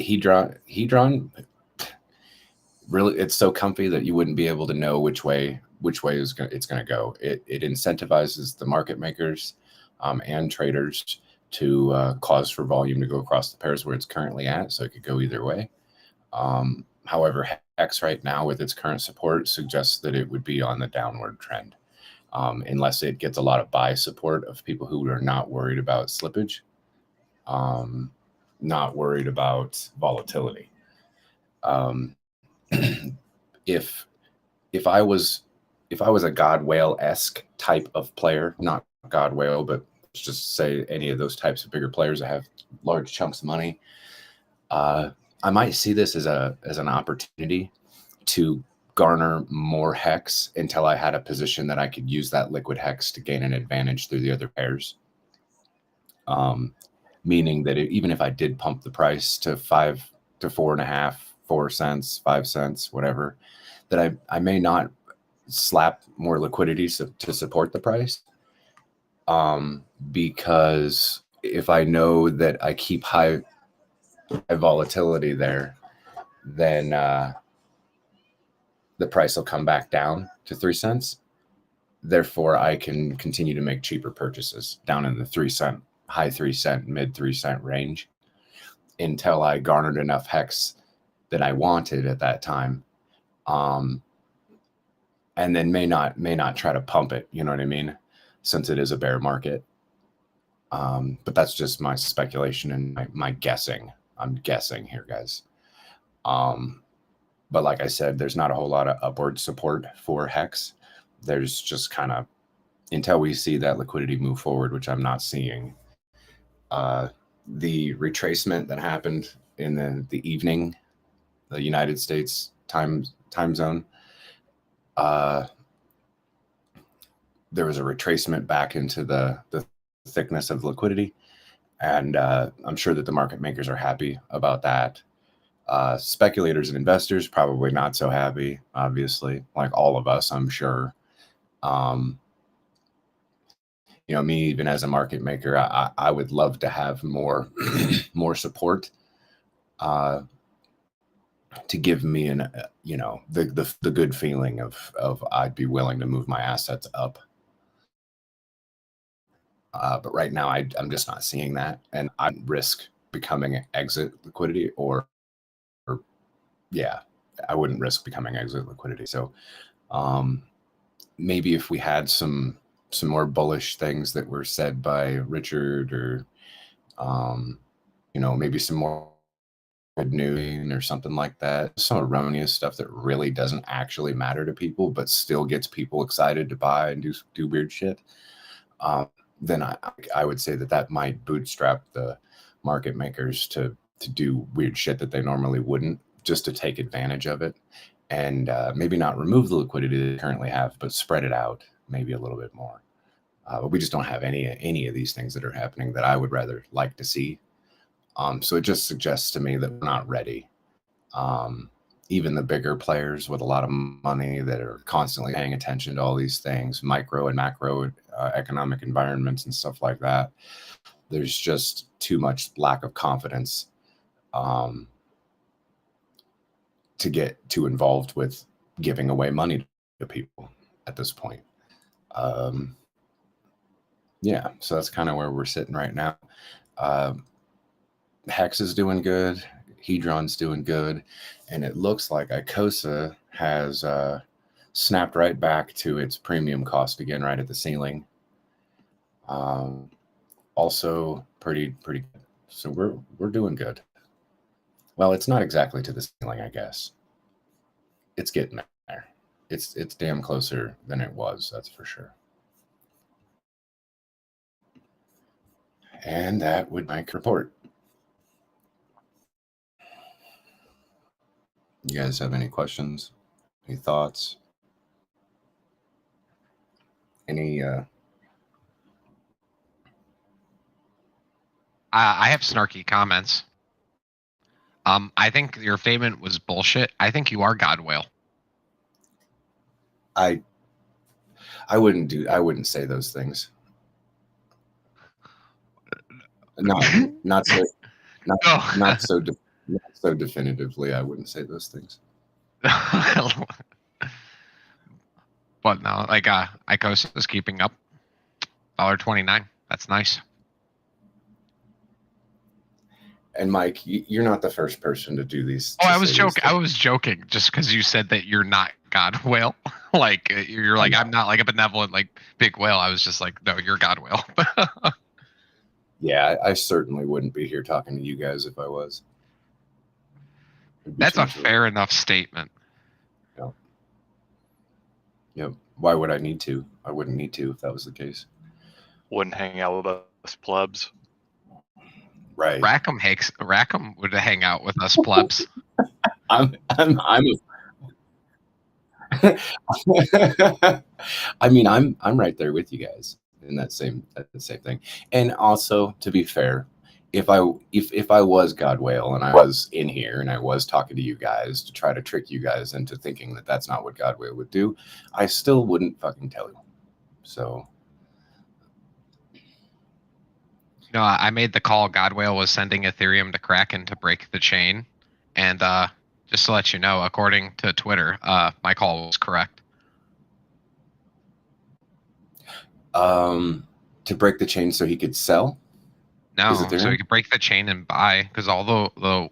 Hedron, really, it's so comfy that you wouldn't be able to know which way it's going to go. It incentivizes the market makers and traders to cause for volume to go across the pairs where it's currently at, so it could go either way. However, Hex right now with its current support suggests that it would be on the downward trend, unless it gets a lot of buy support of people who are not worried about slippage, not worried about volatility. If I was a God Whale-esque type of player, not God Whale, but let's just say any of those types of bigger players that have large chunks of money, I might see this as an opportunity to garner more Hex until I had a position that I could use that liquid Hex to gain an advantage through the other pairs. Meaning that even if I did pump the price to 5 to 4.5, 4 cents, 5 cents, whatever, that I may not slap more liquidity to support the price. Because if I know that I keep high volatility there, then the price will come back down to 3 cents. Therefore, I can continue to make cheaper purchases down in the 3 cent, high 3 cent, mid 3 cent range until I garnered enough Hex that I wanted at that time. And then may not try to pump it, you know what I mean? Since it is a bear market. But that's just my speculation and my guessing. I'm guessing here, guys. But like I said, there's not a whole lot of upward support for Hex. There's just kind of, until we see that liquidity move forward, which I'm not seeing. The retracement that happened in the evening, the United States time zone, there was a retracement back into the thickness of liquidity. And I'm sure that the market makers are happy about that. Speculators and investors probably not so happy, obviously, like all of us, I'm sure. Me, even as a market maker, I would love to have more more support to give me the good feeling of I'd be willing to move my assets up. But right now, I'm just not seeing that, and I risk becoming exit liquidity, or yeah, I wouldn't risk becoming exit liquidity. So maybe if we had some more bullish things that were said by Richard, or maybe some more good news or something like that, some erroneous stuff that really doesn't actually matter to people but still gets people excited to buy and do weird shit, then I would say that might bootstrap the market makers to do weird shit that they normally wouldn't, just to take advantage of it, and maybe not remove the liquidity they currently have, but spread it out maybe a little bit more. But we just don't have any of these things that are happening that I would rather like to see. So it just suggests to me that we're not ready. Even the bigger players with a lot of money that are constantly paying attention to all these things, micro and macro economic environments and stuff like that, there's just too much lack of confidence to get too involved with giving away money to people at this point. Yeah, so that's kind of where we're sitting right now. Hex is doing good. Hedron's doing good. And it looks like Icosa has snapped right back to its premium cost again, right at the ceiling. Also pretty good. So we're doing good. Well, it's not exactly to the ceiling, I guess. It's getting there. It's damn closer than it was, that's for sure. And that would make a report. You guys have any questions? Any thoughts? Any I have snarky comments. I think your statement was bullshit. I think you are God Whale. I wouldn't say those things. Not so Not so definitively, I wouldn't say those things. But no, like Icosa is keeping up. $1.29. That's nice. And Mike, you're not the first person to do these. Oh, To I was say these joking. I things. was joking just because you said that you're not God Whale. Like you're like I'm not like a benevolent like big whale. I was just like, no, you're God Whale. Yeah, I certainly wouldn't be here talking to you guys if I was. It'd be That's too a much of a. fair enough statement. Yep. Yep. Why would I need to? I wouldn't need to if that was the case. Wouldn't hang out with us plebs. Right. Rackham would hang out with us plebs. I'm I mean, I'm right there with you guys in that same thing. And also, to be fair, if I was God Whale and I was in here and I was talking to you guys to try to trick you guys into thinking that that's not what God Whale would do, I still wouldn't fucking tell you. So, No, I made the call. God Whale was sending Ethereum to Kraken to break the chain, and just to let you know, according to Twitter, my call was correct. To break the chain so he could sell. Is No, so Ethereum? you could break the chain and buy, because all the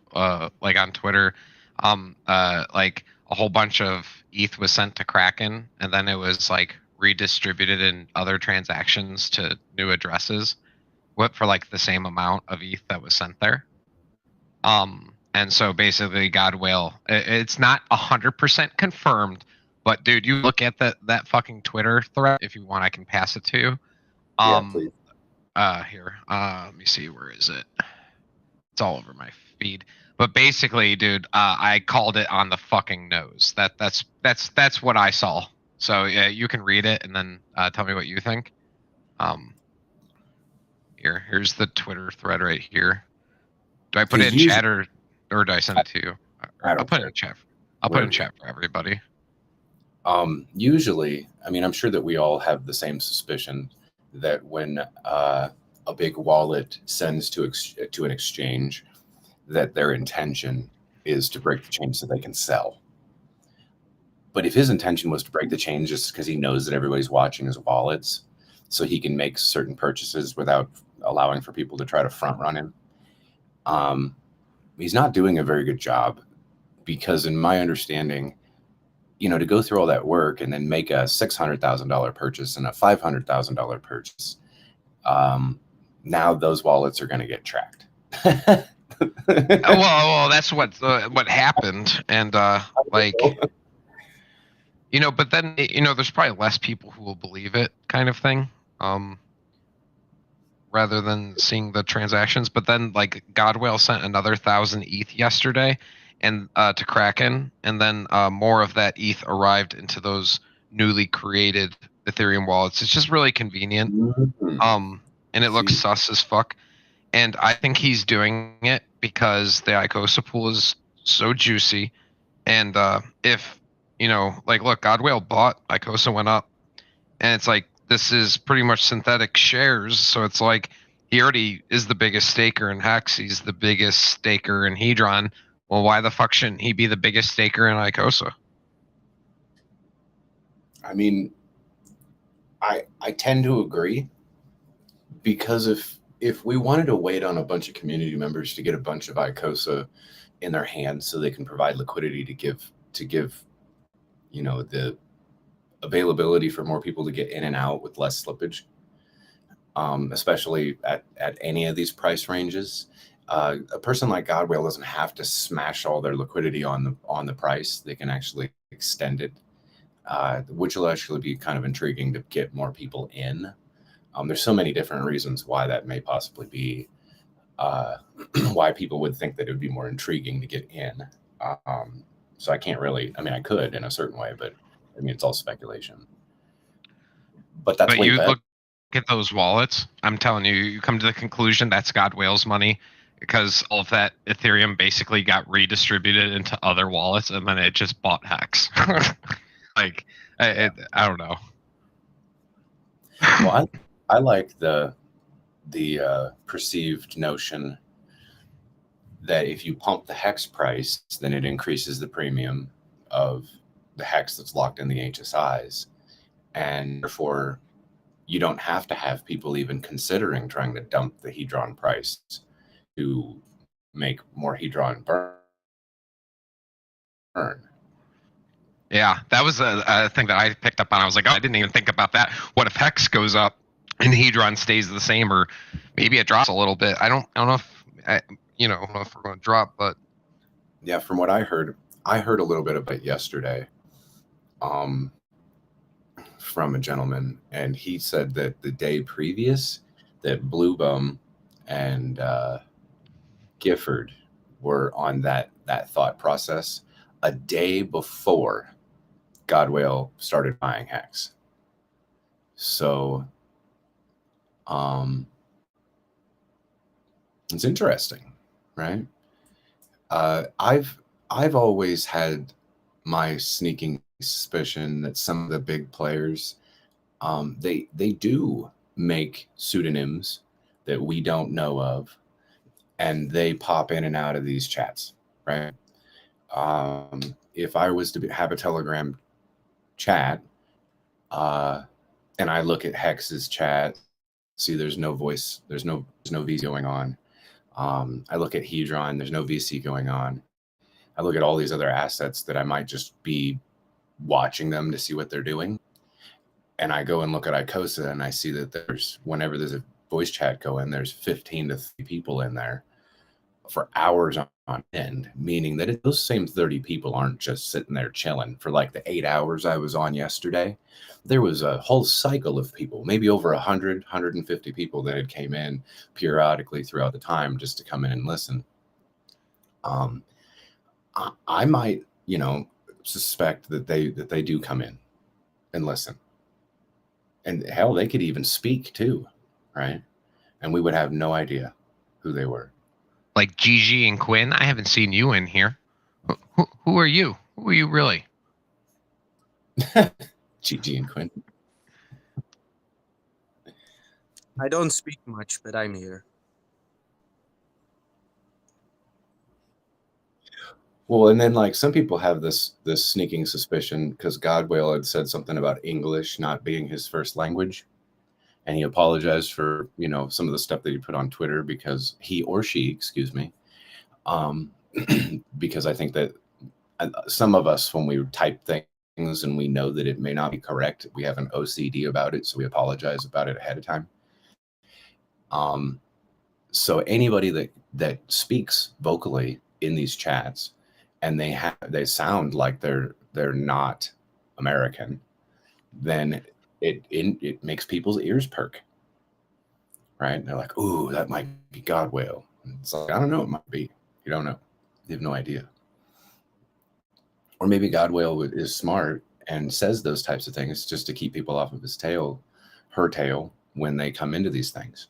like on Twitter, like a whole bunch of ETH was sent to Kraken, and then it was like redistributed in other transactions to new addresses, what for like the same amount of ETH that was sent there. And so basically, God Whale, it's not 100% confirmed, but dude, you look at that fucking Twitter thread if you want, I can pass it to you. Yeah, please. Here, let me see, where is it? It's all over my feed. But basically, dude, I called it on the fucking nose. That's what I saw. So yeah, you can read it and then tell me what you think. Here's the Twitter thread right here. Do I put it Because in usually, chat or do I send it to you? I I'll don't put it care. in chat. I'll put it in Whatever you chat for everybody. Usually, I mean, I'm sure that we all have the same suspicion that when a big wallet sends to an exchange, that their intention is to break the chain so they can sell. But if his intention was to break the chain just because he knows that everybody's watching his wallets, so he can make certain purchases without allowing for people to try to front run him, he's not doing a very good job. Because in my understanding, to go through all that work and then make a $600,000 purchase and a $500,000 purchase, now those wallets are going to get tracked. Well, that's what happened, and like but then there's probably less people who will believe it, kind of thing, rather than seeing the transactions. But then like Godwell sent another 1,000 ETH yesterday, and to Kraken, and then more of that ETH arrived into those newly created Ethereum wallets. It's just really convenient, and it looks sus as fuck. And I think he's doing it because the Icosa pool is so juicy. And if like, look, Godwell bought, Icosa went up, and it's like this is pretty much synthetic shares. So it's like he already is the biggest staker in Hex. He's the biggest staker in Hedron. Well, why the fuck shouldn't he be the biggest staker in Icosa? I mean, I tend to agree, because if we wanted to wait on a bunch of community members to get a bunch of Icosa in their hands so they can provide liquidity to give the availability for more people to get in and out with less slippage, especially at any of these price ranges. A person like Godwell doesn't have to smash all their liquidity on the price. They can actually extend it, which will actually be kind of intriguing to get more people in. There's so many different reasons why that may possibly be, why people would think that it would be more intriguing to get in. So I can't really, I mean, I could in a certain way, but I mean, it's all speculation. But that's way you better. look at those wallets. I'm telling you, you come to the conclusion that's God Whale's money, because all of that Ethereum basically got redistributed into other wallets, and then it just bought Hex. Like, I don't know. Well, I like the perceived notion that if you pump the hex price, then it increases the premium of the hex that's locked in the HSIs. And therefore, you don't have to have people even considering trying to dump the Hedron price to make more Hedron burn. Yeah, that was a thing that I picked up on. I was like, oh, I didn't even think about that. What if hex goes up and Hedron stays the same, or maybe it drops a little bit? I don't know if I don't know if we're going to drop, but yeah, from what I heard a little bit of it yesterday, from a gentleman, and he said that the day previous, that Blue Bum and Gifford were on that thought process a day before Godwale started buying hex. So it's interesting, right? I've always had my sneaking suspicion that some of the big players, they do make pseudonyms that we don't know of, and they pop in and out of these chats, right? If I was to have a Telegram chat, and I look at Hex's chat, see there's no voice, there's no VC going on. I look at Hedron, there's no VC going on. I look at all these other assets that I might just be watching them to see what they're doing. And I go and look at Icosa, and I see that whenever there's a voice chat going, there's 15 to 30 people in there for hours on end, meaning that those same 30 people aren't just sitting there chilling for like the 8 hours I was on yesterday. There was a whole cycle of people, maybe over 100, 150 people that had came in periodically throughout the time just to come in and listen. I might, suspect that they do come in and listen. And hell, they could even speak too, right? And we would have no idea who they were. Like Gigi and Quinn, I haven't seen you in here. Who are you? Who are you really? Gigi and Quinn. I don't speak much, but I'm here. Well, and then like some people have this sneaking suspicion because Godwale had said something about English not being his first language, and he apologized for some of the stuff that he put on Twitter because he or she, excuse me, because I think that some of us, when we type things and we know that it may not be correct, we have an OCD about it, so we apologize about it ahead of time. So anybody that speaks vocally in these chats, and they sound like they're not American, then it makes people's ears perk, right? And they're like, "Ooh, that might be Godwale." And it's like, I don't know, it might be. You don't know. You have no idea. Or maybe Godwale is smart and says those types of things just to keep people off of her tail, when they come into these things.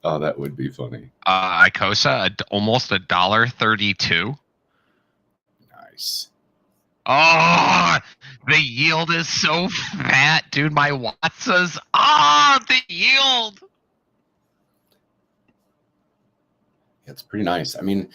Oh, that would be funny. Icosa, almost $1.32. Nice. Oh, the yield is so fat, dude. My Watsas. The yield. It's pretty nice. I mean,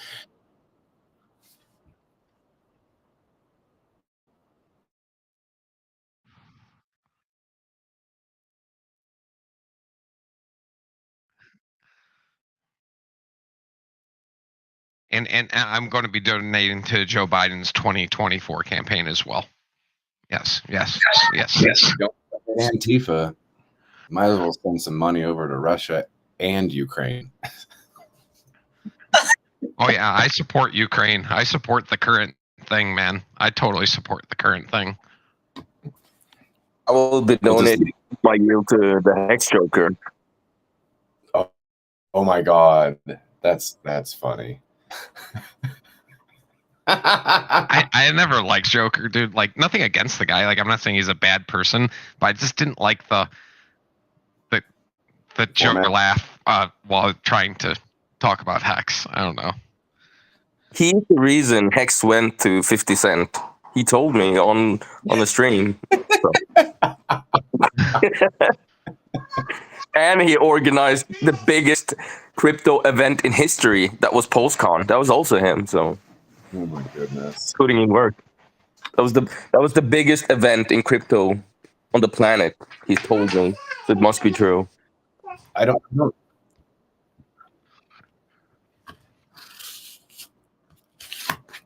And I'm going to be donating to Joe Biden's 2024 campaign as well. Yes. Antifa might as well send some money over to Russia and Ukraine. Oh yeah, I support Ukraine. I support the current thing, man. I totally support the current thing. I will be donating my yield to the Hex Joker. Oh my God, that's funny. I never liked Joker, dude. Like, nothing against the guy. Like, I'm not saying he's a bad person, but I just didn't like the Joker laugh while trying to talk about Hex. I don't know. He's the reason Hex went to 50 Cent. He told me on the stream. So. And he organized the biggest crypto event in history. That was PulseCon. That was also him. So Oh my goodness. putting in work. That was the biggest event in crypto on the planet. He told me. So it must be true. I don't know.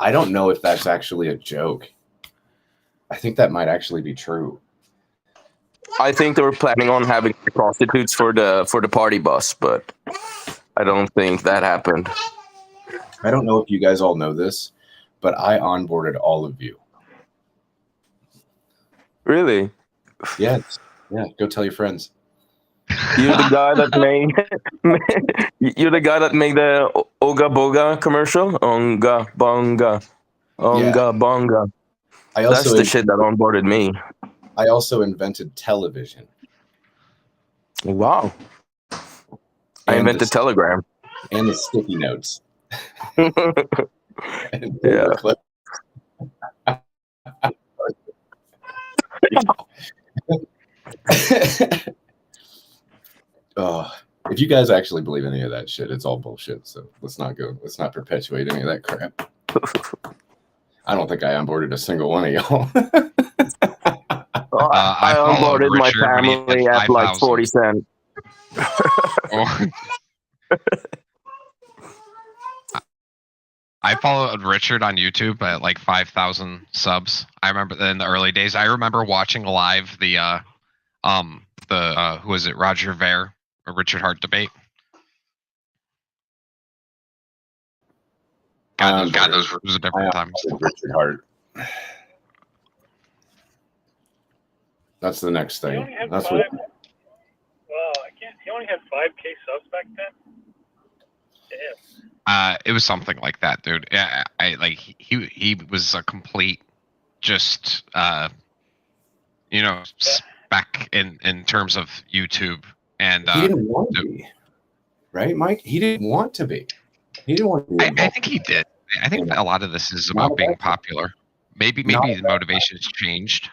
I don't know if that's actually a joke. I think that might actually be true. I think they were planning on having prostitutes for the party bus, but I don't think that happened. I don't know if you guys all know this, but I onboarded all of you. Really? Yes. Yeah. Go tell your friends. You're the guy that made the Oga Boga commercial? Onga Bonga. Onga Bonga. That's the shit that onboarded me. I also invented television. Wow. I invented Telegram. And the sticky notes. Yeah. Oh, if you guys actually believe any of that shit, it's all bullshit. So let's not perpetuate any of that crap. I don't think I onboarded a single one of y'all. I onboarded my family at like 40 cents. I followed Richard on YouTube at like 5,000 subs. I remember in the early days. I remember watching live the who was it, Roger Ver or Richard Hart debate. God, those was a different time. Richard Hart. That's the next thing. That's what. Well, he only had 5K subs back then. Damn. It was something like that, dude. Yeah, he was a complete, just spec in terms of YouTube, and he didn't want to be, right, Mike? He didn't want to be. He didn't want to be. I think he did. I think a lot of this is about being popular. Maybe the motivation has changed.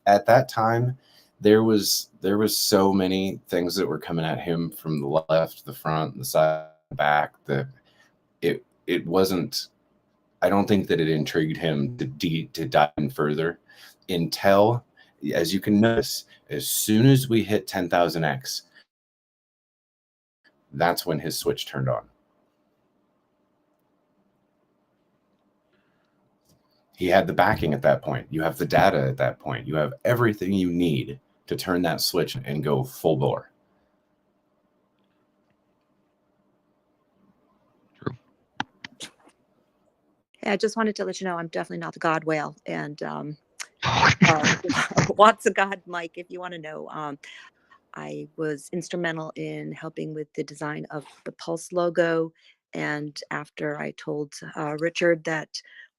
At that time, there was so many things that were coming at him from the left, the front, the side, the back. It wasn't. I don't think that it intrigued him to dive in further until, as you can notice, as soon as we hit 10,000x, that's when his switch turned on. He had the backing at that point. You have the data at that point. You have everything you need to turn that switch and go full bore. True. Yeah, I just wanted to let you know I'm definitely not the God whale. And what's a God, Mike, if you want to know. I was instrumental in helping with the design of the Pulse logo. And after I told Richard that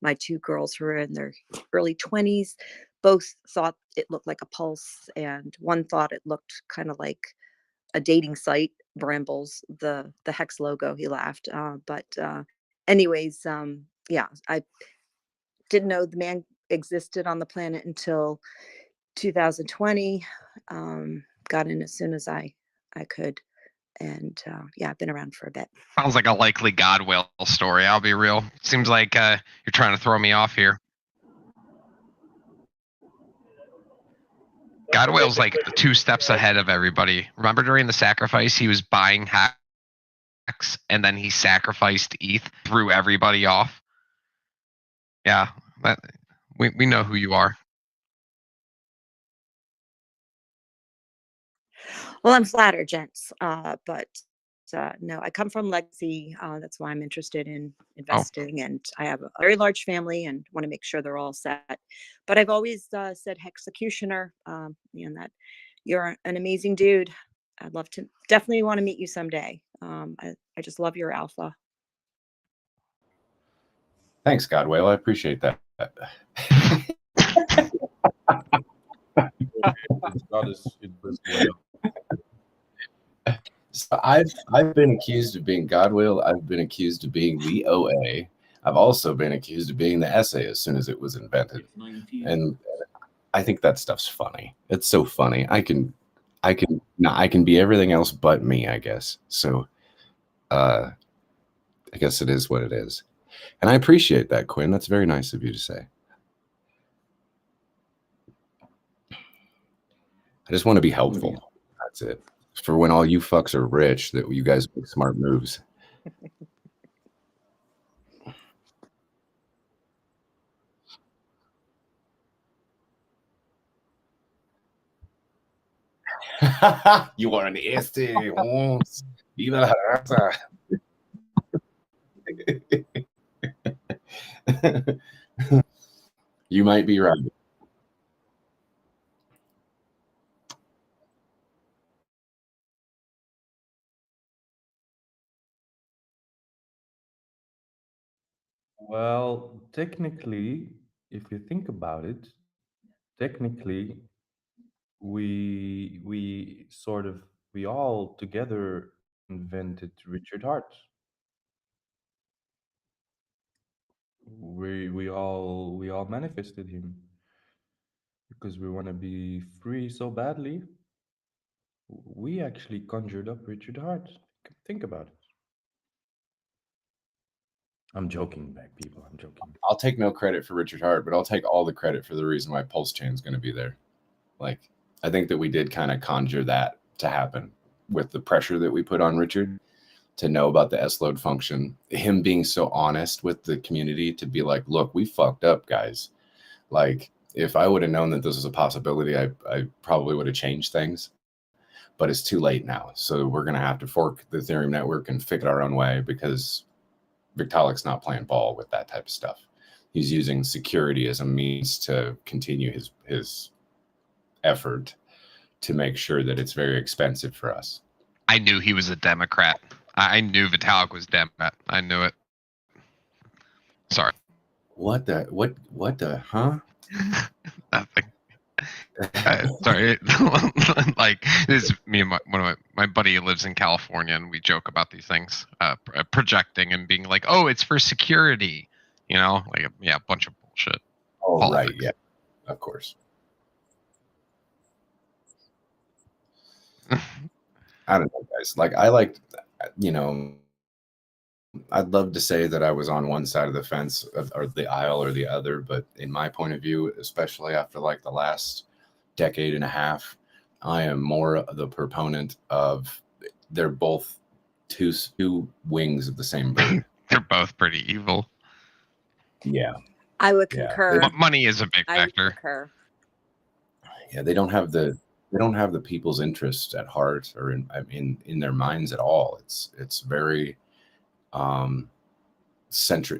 my two girls who were in their early 20s both thought it looked like a pulse, and one thought it looked kind of like a dating site, Brambles, the Hex logo. He laughed. Anyways, yeah, I didn't know the man existed on the planet until 2020. Got in as soon as I could. And yeah, I've been around for a bit. Sounds like a likely God whale story. I'll be real. Seems like you're trying to throw me off here. God whale's like 2 steps ahead of everybody. Remember during the sacrifice, he was buying Hex, and then he sacrificed ETH, threw everybody off. Yeah, we know who you are. Well, I'm flattered, gents. But no, I come from legacy. That's why I'm interested in investing. And I have a very large family and want to make sure they're all set. But I've always said Hexecutioner, and that you're an amazing dude. I'd love to definitely want to meet you someday. I just love your alpha. Thanks, Godwell. I appreciate that. So I've been accused of being Godwill. I've been accused of being the OA. I've also been accused of being the essay as soon as it was invented. And I think that stuff's funny. It's so funny. I can be everything else but me, I guess. So I guess it is what it is. And I appreciate that, Quinn. That's very nice of you to say. I just want to be helpful. That's it. For when all you fucks are rich, that you guys make smart moves. You want an este, viva la raza. You might be right. Well, technically, if you think about it, technically, we all together invented Richard Hart. We all manifested him because we want to be free so badly. We actually conjured up Richard Hart. Think about it. I'm joking, back people. I'm joking. I'll take no credit for Richard Hart, but I'll take all the credit for the reason why Pulse Chain's going to be there. Like, I think that we did kind of conjure that to happen with the pressure that we put on Richard to know about the S-load function, him being so honest with the community to be like, look, we fucked up, guys. Like, if I would have known that this was a possibility, I probably would have changed things. But it's too late now. So we're going to have to fork the Ethereum network and fix it our own way because Vitalik's not playing ball with that type of stuff. He's using security as a means to continue his effort to make sure that it's very expensive for us. I knew he was a Democrat. I knew Vitalik was Democrat. I knew it. Sorry. What the huh? Nothing. Sorry. Like, this is me and one of my buddy who lives in California, and we joke about these things, projecting and being like, "Oh, it's for security," like a bunch of bullshit. Oh, Politics. right, yeah, of course. I don't know, guys. Like, I liked, I'd love to say that I was on one side of the fence or the aisle or the other, but in my point of view, especially after like the last decade and a half, I am more the proponent of they're both two wings of the same bird. They're both pretty evil. Yeah. I would concur. Money is a big I would factor. concur. Yeah, they don't have the people's interests at heart or in their minds at all. It's very centered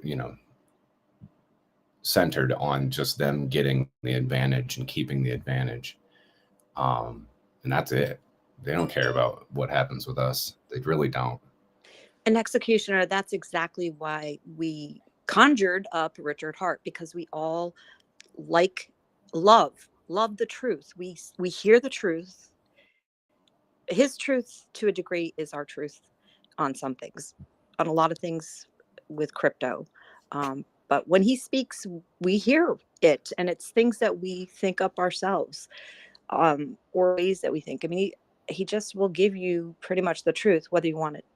on just them getting the advantage and keeping the advantage. And that's it. They don't care about what happens with us. They really don't. An executioner, that's exactly why we conjured up Richard Hart, because we all love the truth. We hear the truth. His truth to a degree is our truth on some things, on a lot of things with crypto. But when he speaks, we hear it, and it's things that we think up ourselves, or ways that we think. I mean, he just will give you pretty much the truth, whether you want it,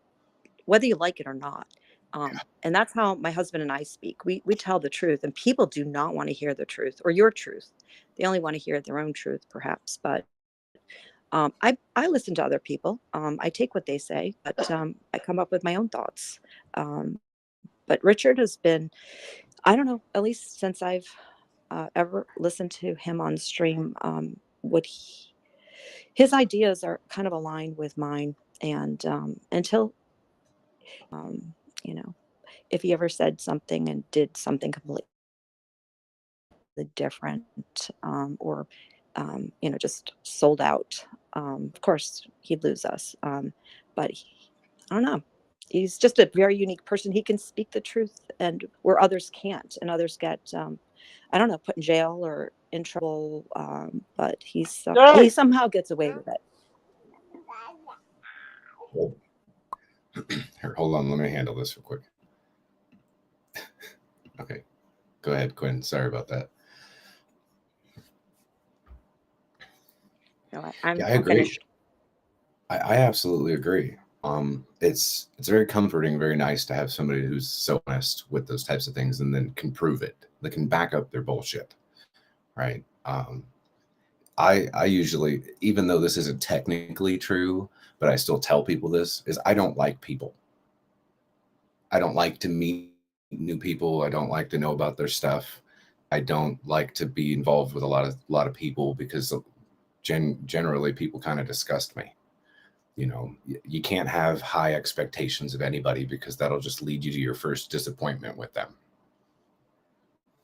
whether you like it or not. And that's how my husband and I speak. We tell the truth, and people do not want to hear the truth or your truth. They only want to hear their own truth, perhaps. But I listen to other people. I take what they say, but I come up with my own thoughts. But Richard has been, I don't know, at least since I've ever listened to him on stream, his ideas are kind of aligned with mine. And until, if he ever said something and did something completely different, or just sold out, of course he'd lose us. But I don't know, he's just a very unique person. He can speak the truth, and where others can't, and others get I don't know, put in jail or in trouble, but he somehow gets away with it. Here, hold on. Let me handle this real quick. Okay. Go ahead, Quinn. Sorry about that. No, Yeah, I'm I agree. finished. I absolutely agree. It's very comforting, very nice to have somebody who's so honest with those types of things and then can prove it. They can back up their bullshit, right? I usually, even though this isn't technically true, but I still tell people this, is I don't like people. I don't like to meet new people. I don't like to know about their stuff. I don't like to be involved with a lot of people because generally people kind of disgust me. You know, you can't have high expectations of anybody because that'll just lead you to your first disappointment with them.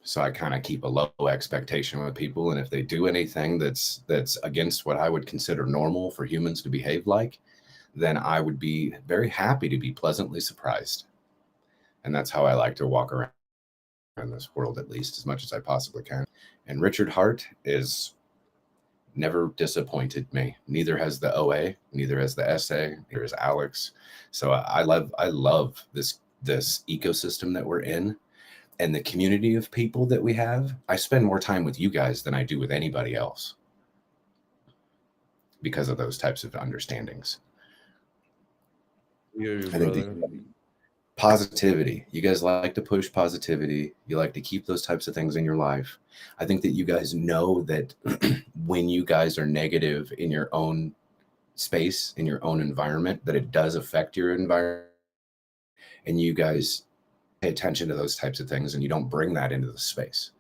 So I kind of keep a low expectation with people, and if they do anything that's against what I would consider normal for humans to behave like, then I would be very happy to be pleasantly surprised. And that's how I like to walk around in this world, at least as much as I possibly can. And Richard Hart is never disappointed me. Neither has the OA, neither has the SA, neither is Alex. So I love this ecosystem that we're in and the community of people that we have. I spend more time with you guys than I do with anybody else because of those types of understandings. You, I think brother. positivity. You guys like to push positivity. You like to keep those types of things in your life. I think that you guys know that when you guys are negative in your own space, in your own environment, that it does affect your environment. And you guys pay attention to those types of things and you don't bring that into the space.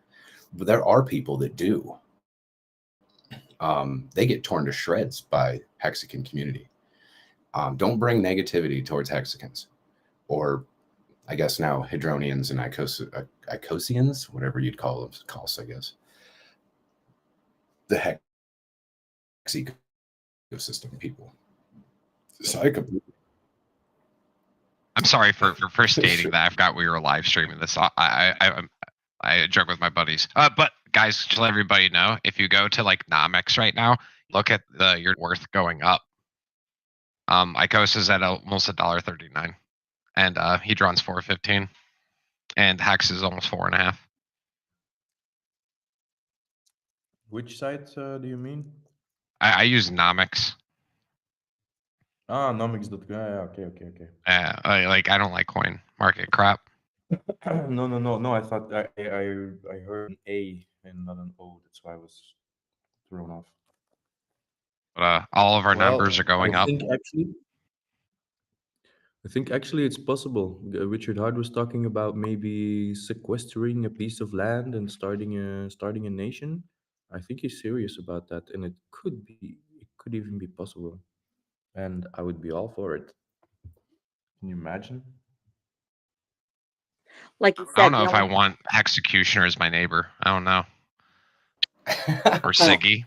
But there are people that do. They get torn to shreds by Hexagon community. Don't bring negativity towards Hexagons, or I guess now Hadronians and Icosians, whatever you'd call them, I guess. The Hex ecosystem people. So I'm sorry for stating that. I forgot we were live streaming this. I joke with my buddies. But guys, just let everybody know, if you go to like Nomics right now, look at your worth going up. Icosa is at almost $1.39, and Hedron's $4.15, and Hex is almost 4.5. Which site do you mean? I use Nomics. Ah, nomics.com. Yeah, okay. I don't like coin market crap. No. I thought I heard an A and not an O. That's why I was thrown off. But all of our numbers are going up. I think actually it's possible. Richard Hart was talking about maybe sequestering a piece of land and starting a nation. I think he's serious about that, and it could even be possible. And I would be all for it. Can you imagine? Like you I don't said, know the if I only want Executioner as my neighbor. I don't know. Or Siggy.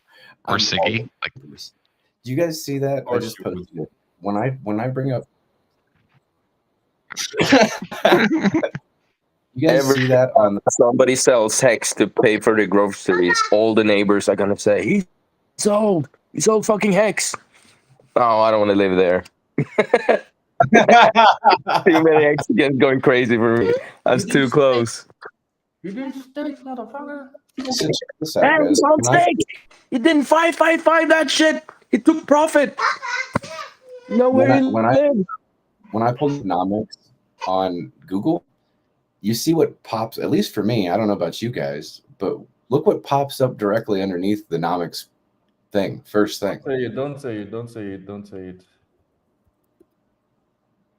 Or Siggy. Like, do you guys see that? I just posted it. When I bring up you guys see that on Somebody sells Hex to pay for the groceries. All the neighbors are gonna say, "He sold fucking Hex." Oh, I don't want to live there. Too many Hexagons going crazy for me. That's too close. You didn't stink, motherfucker. So check this out, Hey, guys. he sold steak. He didn't fight that shit. He took profit. Know where when I he when I lives. when I pull economics on Google, you see what pops, at least for me, I don't know about you guys, but look what pops up directly underneath the nomics thing. First thing. Don't say it.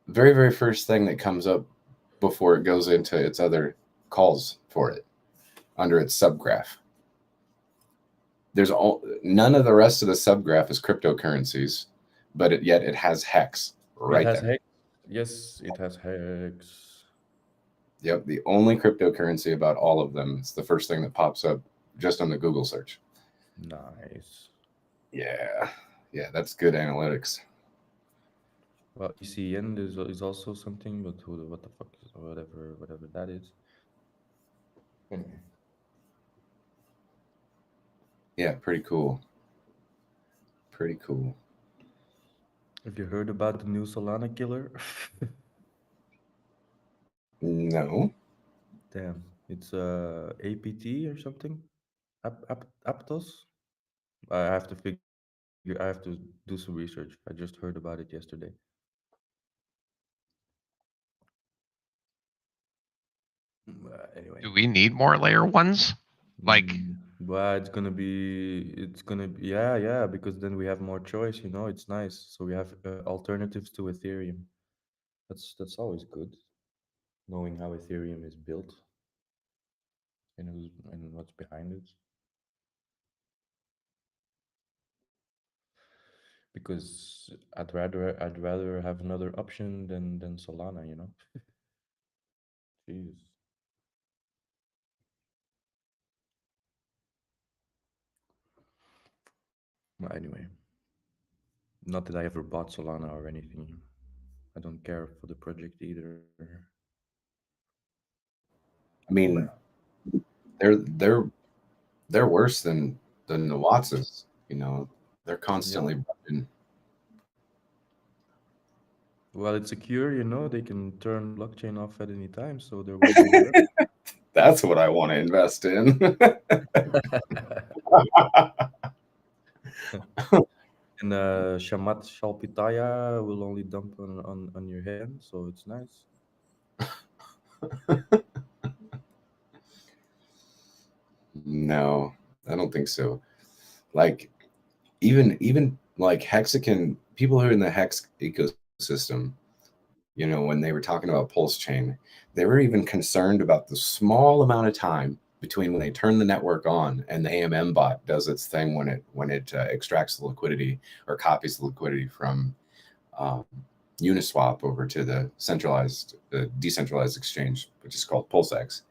Very, very first thing that comes up before it goes into its other calls for it under its subgraph. None of the rest of the subgraph is cryptocurrencies, but yet it has Hex right It has there. Hex. Yes, it has Hex. Yep, the only cryptocurrency about all of them. It's the first thing that pops up just on the Google search. Nice. Yeah, that's good analytics. Well, ECN is also something, but what the fuck is whatever that is. Anyway. Yeah, pretty cool. Pretty cool. Have you heard about the new Solana killer? No. Damn, it's APT or something. Aptos. I have to figure. I have to do some research. I just heard about it yesterday. Anyway, Do we need more layer ones? Like, but it's gonna be yeah, because then we have more choice. It's nice. So we have alternatives to Ethereum. That's always good. Knowing how Ethereum is built and what's behind it. Because I'd rather have another option than Solana. Jeez. Well, anyway, not that I ever bought Solana or anything. I don't care for the project either. I mean, they're they're they're worse than the Wattses. They're Yep. constantly bugging. Well, it's secure. They can turn the blockchain off at any time, so there won't be an error. That's what I want to invest in. And Shamat Shalpitaya will only dump on your hand, so it's nice. No, I don't think so. Like even like Hexagon people who are in the Hex ecosystem, when they were talking about Pulse Chain, they were even concerned about the small amount of time between when they turn the network on and the AMM bot does its thing when it extracts the liquidity or copies the liquidity from um, Uniswap over to the decentralized exchange, which is called PulseX.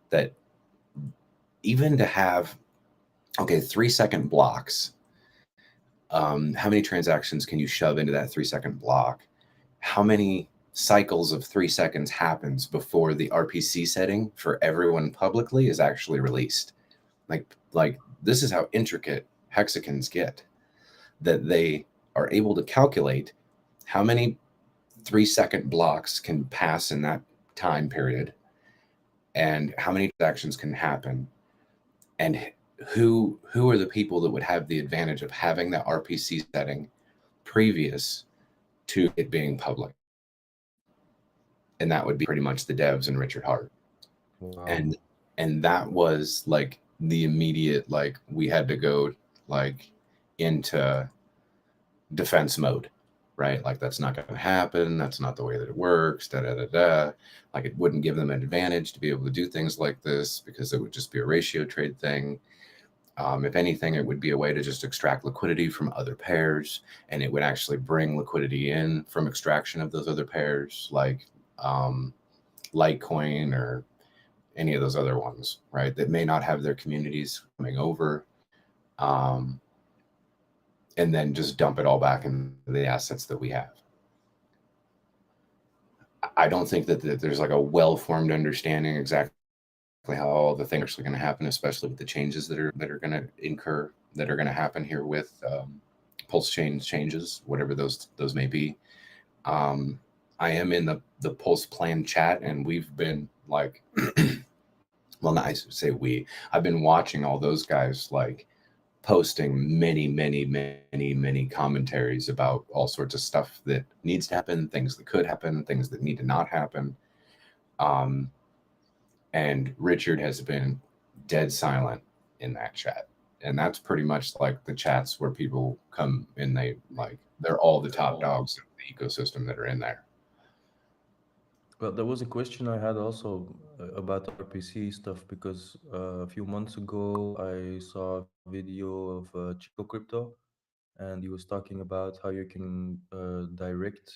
That even to have 3-second blocks. How many transactions can you shove into that 3-second block? How many cycles of 3 seconds happens before the RPC setting for everyone publicly is actually released? Like this is how intricate hexagons get, that they are able to calculate how many 3-second blocks can pass in that time period and how many transactions can happen, and who are the people that would have the advantage of having that RPC setting previous to it being public? And that would be pretty much the devs and Richard Hart. Wow. And that was like the immediate, like, we had to go like into defense mode, right? Like, that's not going to happen. That's not the way that it works. Da da da da. Like, it wouldn't give them an advantage to be able to do things like this because it would just be a ratio trade thing. If anything, it would be a way to just extract liquidity from other pairs, and it would actually bring liquidity in from extraction of those other pairs, like um, Litecoin or any of those other ones, right? That may not have their communities coming over, um, and then just dump it all back into the assets that we have. I don't think that there's like a well-formed understanding exactly how all the things are actually going to happen, especially with the changes that are going to incur, that are going to happen here with pulse chain changes, whatever those may be. Um, I am in the pulse plan chat, and we've been like, well, not I say we. I've been watching all those guys like posting many, many, many, many commentaries about all sorts of stuff that needs to happen, things that could happen, things that need to not happen. Um, and Richard has been dead silent in that chat. And that's pretty much like the chats where people come and they're all the top dogs of the ecosystem that are in there. Well, there was a question I had also about the RPC stuff because a few months ago I saw a video of Chico Crypto, and he was talking about how you can direct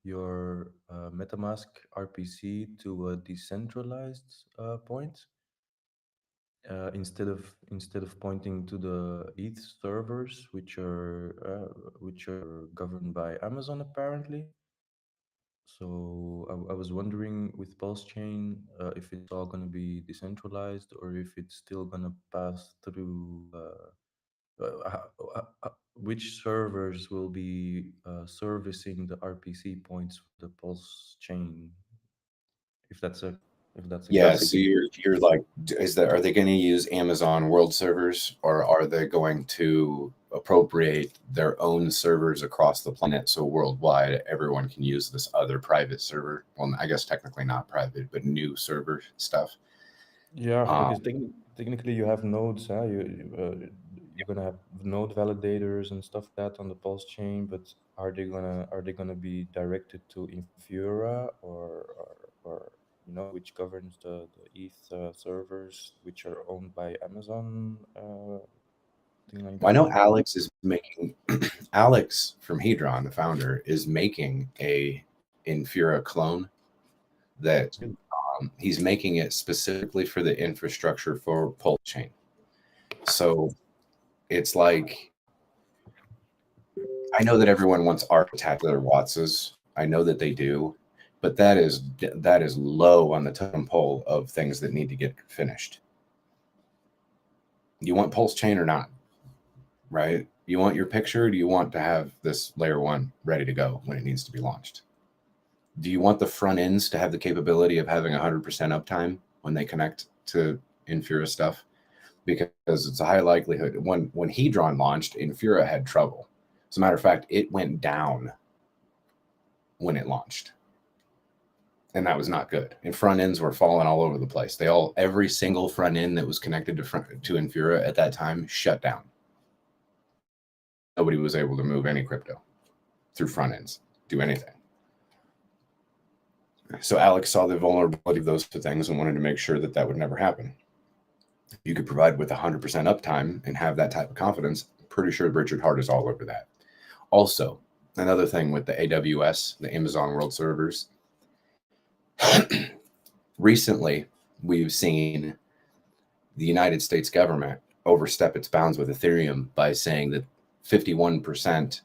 your MetaMask RPC to a decentralized point instead of pointing to the ETH servers, which are governed by Amazon apparently. So I was wondering with Pulse Chain if it's all going to be decentralized or if it's still going to pass through which servers will be servicing the RPC points for the Pulse chain? If that's a Yeah, case. so you're like, are they going to use Amazon World servers, or are they going to appropriate their own servers across the planet so worldwide everyone can use this other private server? Well, I guess technically not private, but new server stuff. Yeah, Um, because technically you have nodes, huh? You're gonna have node validators and stuff like that on the Pulse chain, but are they gonna be directed to Infura or which governs the ETH servers which are owned by Amazon, thing like I that? know Alex is making Alex from Hedron, the founder, is making a Infura clone that Good. he's making it specifically for the infrastructure for Pulse chain. So it's like, I know that everyone wants architacular Wattses. I know that they do, but that is low on the totem pole of things that need to get finished. You want Pulse chain or not, right? You want your picture? Do you want to have this layer 1 ready to go when it needs to be launched? Do you want the front ends to have the capability of having 100% uptime when they connect to Infura stuff? Because it's a high likelihood when Hedron launched, Infura had trouble. As a matter of fact, it went down when it launched, and that was not good. And front ends were falling all over the place. Every single front end that was connected to Infura at that time shut down. Nobody was able to move any crypto through front ends, do anything. So Alex saw the vulnerability of those two things and wanted to make sure that that would never happen. If you could provide with 100% uptime and have that type of confidence, I'm pretty sure Richard Hart is all over that. Also, another thing with the AWS, the Amazon World Servers, recently we've seen the United States government overstep its bounds with Ethereum by saying that 51%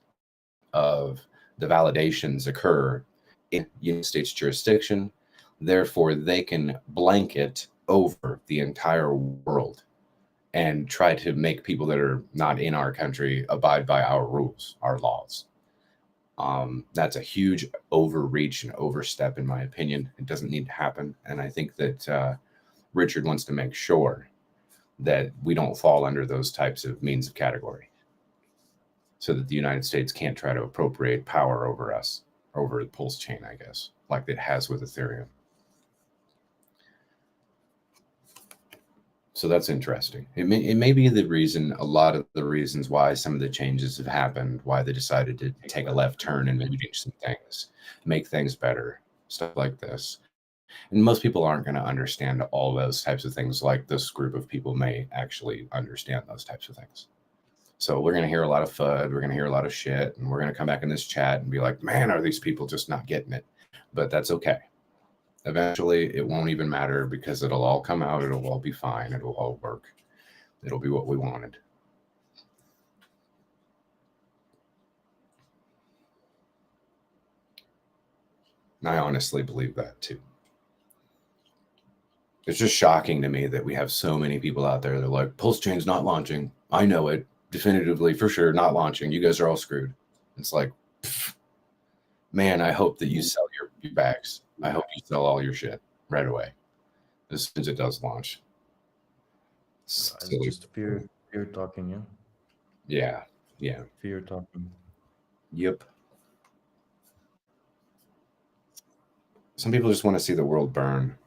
of the validations occur in United States jurisdiction. Therefore, they can blanket over the entire world and try to make people that are not in our country abide by our rules, our laws. That's a huge overreach and overstep, in my opinion. It doesn't need to happen. And I think that Richard wants to make sure that we don't fall under those types of means of category, so that the United States can't try to appropriate power over us, over the Pulse chain, I guess, like it has with Ethereum. So that's interesting. It may be the reason, a lot of the reasons why some of the changes have happened, why they decided to take a left turn and maybe change some things, make things better, stuff like this. And most people aren't going to understand all those types of things like this group of people may actually understand those types of things. So we're going to hear a lot of FUD, we're going to hear a lot of shit, and we're going to come back in this chat and be like, man, are these people just not getting it? But that's okay. Eventually, it won't even matter because it'll all come out. It'll all be fine. It'll all work. It'll be what we wanted. And I honestly believe that too. It's just shocking to me that we have so many people out there that are like, Pulse Chain's not launching. I know it definitively for sure, not launching. You guys are all screwed. It's like, pff, man, I hope that you sell your bags. I hope you sell all your shit right away as soon as it does launch. It's just fear talking, yeah. Yeah, yeah. Fear talking. Yep. Some people just want to see the world burn.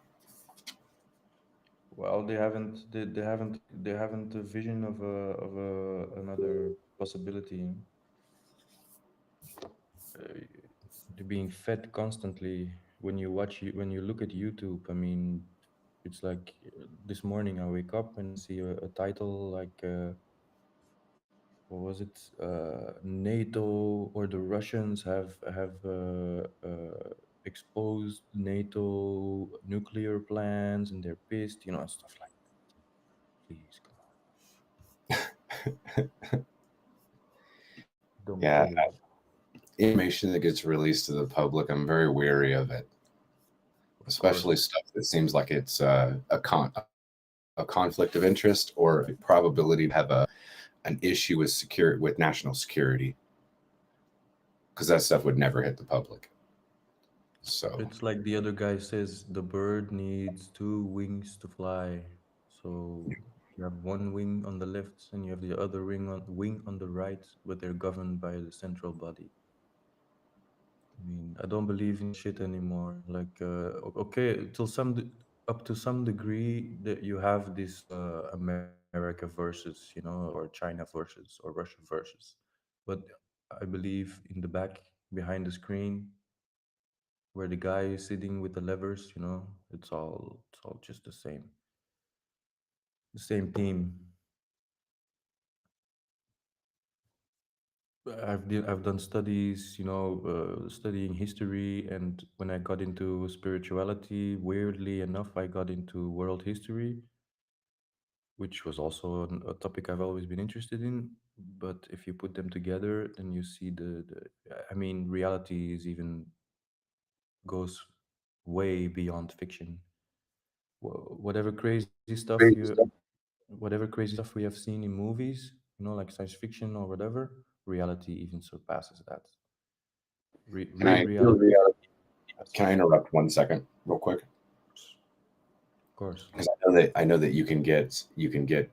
Well, they haven't a vision of another possibility. They're being fed constantly when you look at YouTube. I mean, it's like this morning I wake up and see a title like what was it? NATO or the Russians have exposed NATO nuclear plans and they're pissed, stuff like that. Please, come on. Don't Yeah, play. information that gets released to the public, I'm very wary of it, especially stuff that seems like it's a conflict of interest or a probability to have an issue with national security, because that stuff would never hit the public. So It's like the other guy says, the bird needs two wings to fly. So you have one wing on the left and you have the other wing on the right, but they're governed by the central body. I mean, I don't believe in shit anymore. Like, okay, up to some degree that you have this America versus, or China versus, or Russia versus. But I believe in the back, behind the screen, where the guy is sitting with the levers, it's all just the same team. I've done studies, studying history, and when I got into spirituality, weirdly enough, I got into world history, which was also a topic I've always been interested in. But if you put them together, then you see I mean, reality is even goes way beyond fiction. Whatever crazy stuff we have seen in movies, like science fiction or whatever, reality even surpasses that. can Real I reality. can I interrupt 1 second, real quick? Of course. Because I know that you can get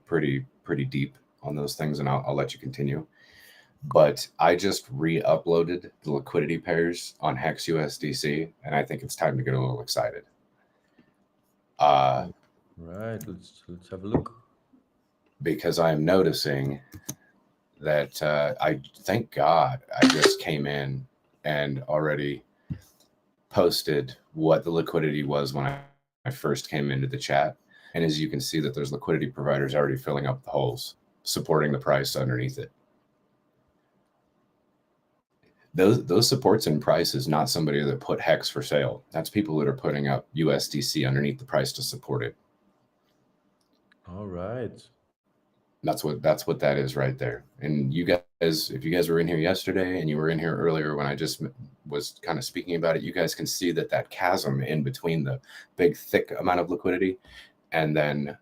pretty deep on those things, and I'll let you continue. But I just re-uploaded the liquidity pairs on Hex USDC, and I think it's time to get a little excited. Right. Let's have a look. Because I'm noticing that I thank God I just came in and already posted what the liquidity was when I first came into the chat. And as you can see that there's liquidity providers already filling up the holes, supporting the price underneath it. Those supports in price is not somebody that put Hex for sale. That's people that are putting up USDC underneath the price to support it. All right. That's what that is right there. And you guys, if you guys were in here yesterday and you were in here earlier when I just was kind of speaking about it, you guys can see that chasm in between the big thick amount of liquidity, and then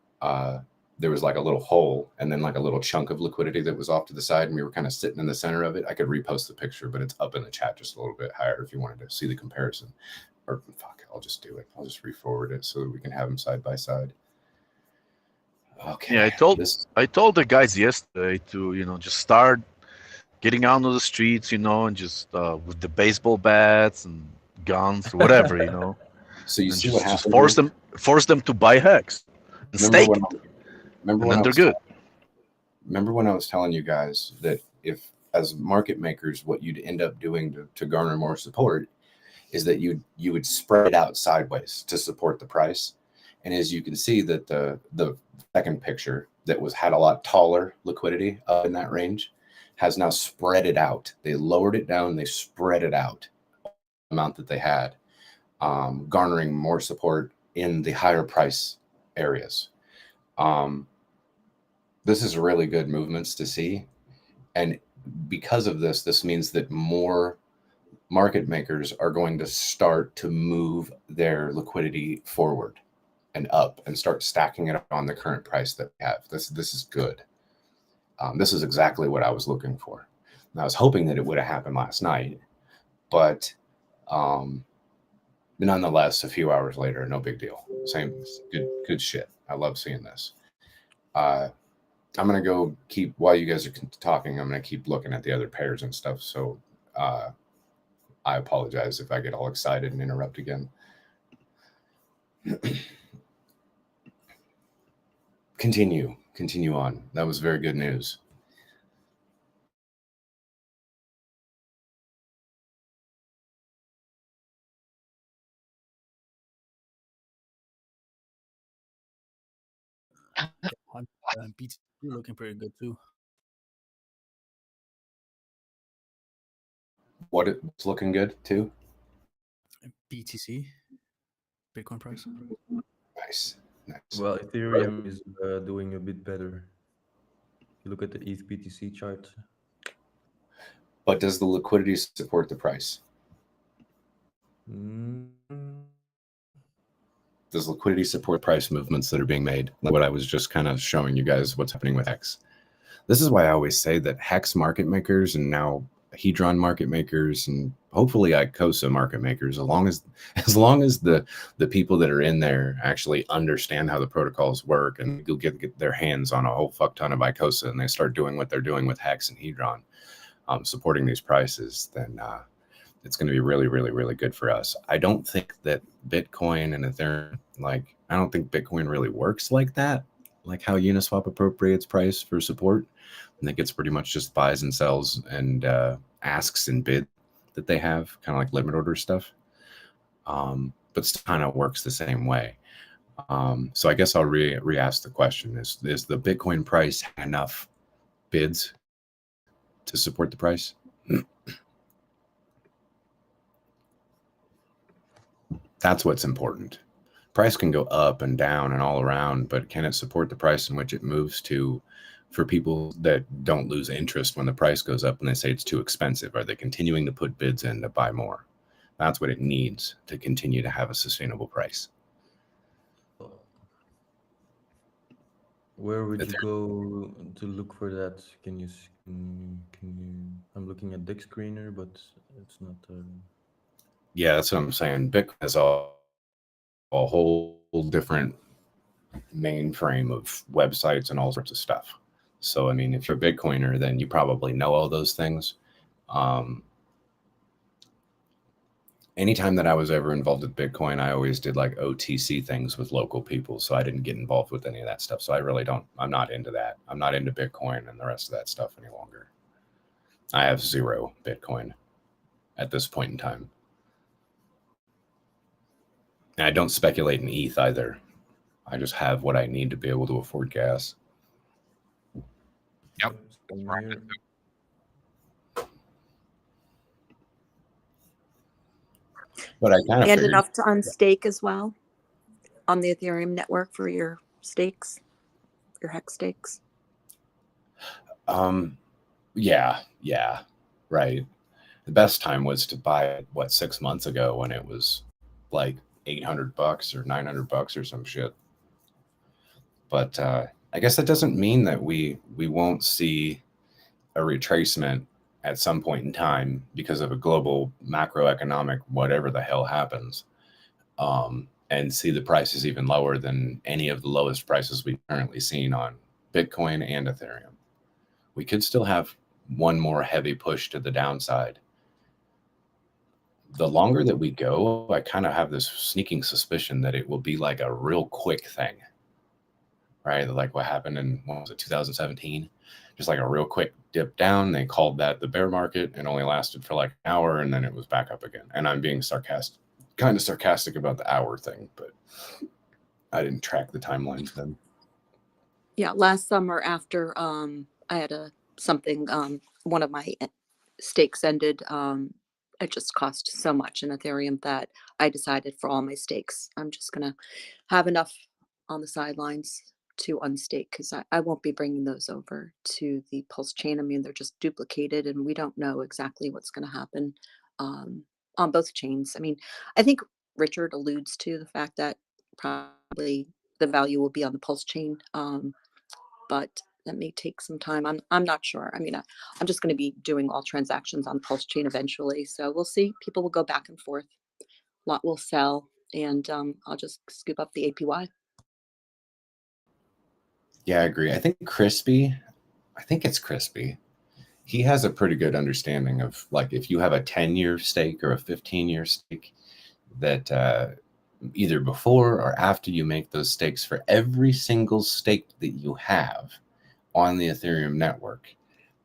there was like a little hole, and then like a little chunk of liquidity that was off to the side, and we were kind of sitting in the center of it. I could repost the picture, but it's up in the chat just a little bit higher if you wanted to see the comparison. Or fuck, I'll just do it. I'll just re-forward it so that we can have them side by side. Okay. Yeah, I told the guys yesterday to just start getting out on the streets, and just with the baseball bats and guns or whatever. So you And see what just happened? force them to buy Hex and Remember stake when it, remember and when then I they're was good. remember when I was telling you guys that if, as market makers, what you'd end up doing to garner more support is that you would spread it out sideways to support the price. And as you can see that the second picture that had a lot taller liquidity up in that range has now spread it out. They lowered it down, they spread it out the amount that they had, garnering more support in the higher price areas. This is really good movements to see. And because of this means that more market makers are going to start to move their liquidity forward and up and start stacking it on the current price that we have. This is good. This is exactly what I was looking for. And I was hoping that it would have happened last night, but nonetheless, a few hours later, no big deal. Same good shit. I love seeing this. I'm gonna go keep, while you guys are talking, I'm gonna keep looking at the other pairs and stuff. So I apologize if I get all excited and interrupt again. Continue on. That was very good news. BTC looking pretty good too. What's looking good too? BTC, Bitcoin price. Nice. Well, Ethereum is doing a bit better. If you look at the ETH BTC chart. But does the liquidity support the price? Does liquidity support price movements that are being made? Like what I was just kind of showing you guys what's happening with X. This is why I always say that Hex market makers and now Hedron market makers and hopefully Icosa market makers, as long as the people that are in there actually understand how the protocols work and go get their hands on a whole fuck ton of Icosa and they start doing what they're doing with Hex and Hedron, supporting these prices, then it's going to be really, really, really good for us. I don't think that Bitcoin and Ethereum, I don't think Bitcoin really works like that, like how Uniswap appropriates price for support. I think it's pretty much just buys and sells and asks and bid that they have, kind of like limit order stuff. But still kind of works the same way. So I guess I'll re-ask the question: Is the Bitcoin price enough bids to support the price? That's what's important. Price can go up and down and all around, but can it support the price in which it moves to for people that don't lose interest when the price goes up and they say it's too expensive? Are they continuing to put bids in to buy more? That's what it needs to continue to have a sustainable price. Where would you go to look for that? Can you? I'm looking at Dick Screener, but it's not. Yeah, that's what I'm saying. Bitcoin has a whole different mainframe of websites and all sorts of stuff. So, I mean, if you're a Bitcoiner, then you probably know all those things. Anytime that I was ever involved with Bitcoin, I always did like OTC things with local people. So I didn't get involved with any of that stuff. So I really I'm not into that. I'm not into Bitcoin and the rest of that stuff any longer. I have 0 Bitcoin at this point in time. And I don't speculate in ETH either. I just have what I need to be able to afford gas. Yep. But I kind of And figured enough to unstake as well on the Ethereum network for your stakes, your hex stakes. Yeah, right. The best time was to buy it, 6 months ago when it was like $800 or $900 or some shit. But I guess that doesn't mean that we won't see a retracement at some point in time because of a global macroeconomic whatever the hell happens, and see the prices even lower than any of the lowest prices we've currently seen on Bitcoin and Ethereum. We could still have one more heavy push to the downside. The longer that we go, I kind of have this sneaking suspicion that it will be like a real quick thing, right? Like what happened in, what was it, 2017? Just like a real quick dip down. They called that the bear market and only lasted for like an hour and then it was back up again. And I'm being kind of sarcastic about the hour thing, but I didn't track the timelines then. Yeah, last summer after I had something one of my stakes ended, it just cost so much in Ethereum that I decided for all my stakes I'm just gonna have enough on the sidelines to unstake because I won't be bringing those over to the Pulse chain. I mean, they're just duplicated and we don't know exactly what's going to happen on both chains. I mean, I think Richard alludes to the fact that probably the value will be on the Pulse chain, but that may take some time. I'm not sure. I mean, I'm just going to be doing all transactions on Pulse chain eventually, so we'll see. People will go back and forth. A lot will sell, and I'll just scoop up the APY. Yeah, I agree. I think it's Crispy. He has a pretty good understanding of like if you have a 10-year stake or a 15-year stake, that either before or after you make those stakes for every single stake that you have on the Ethereum network,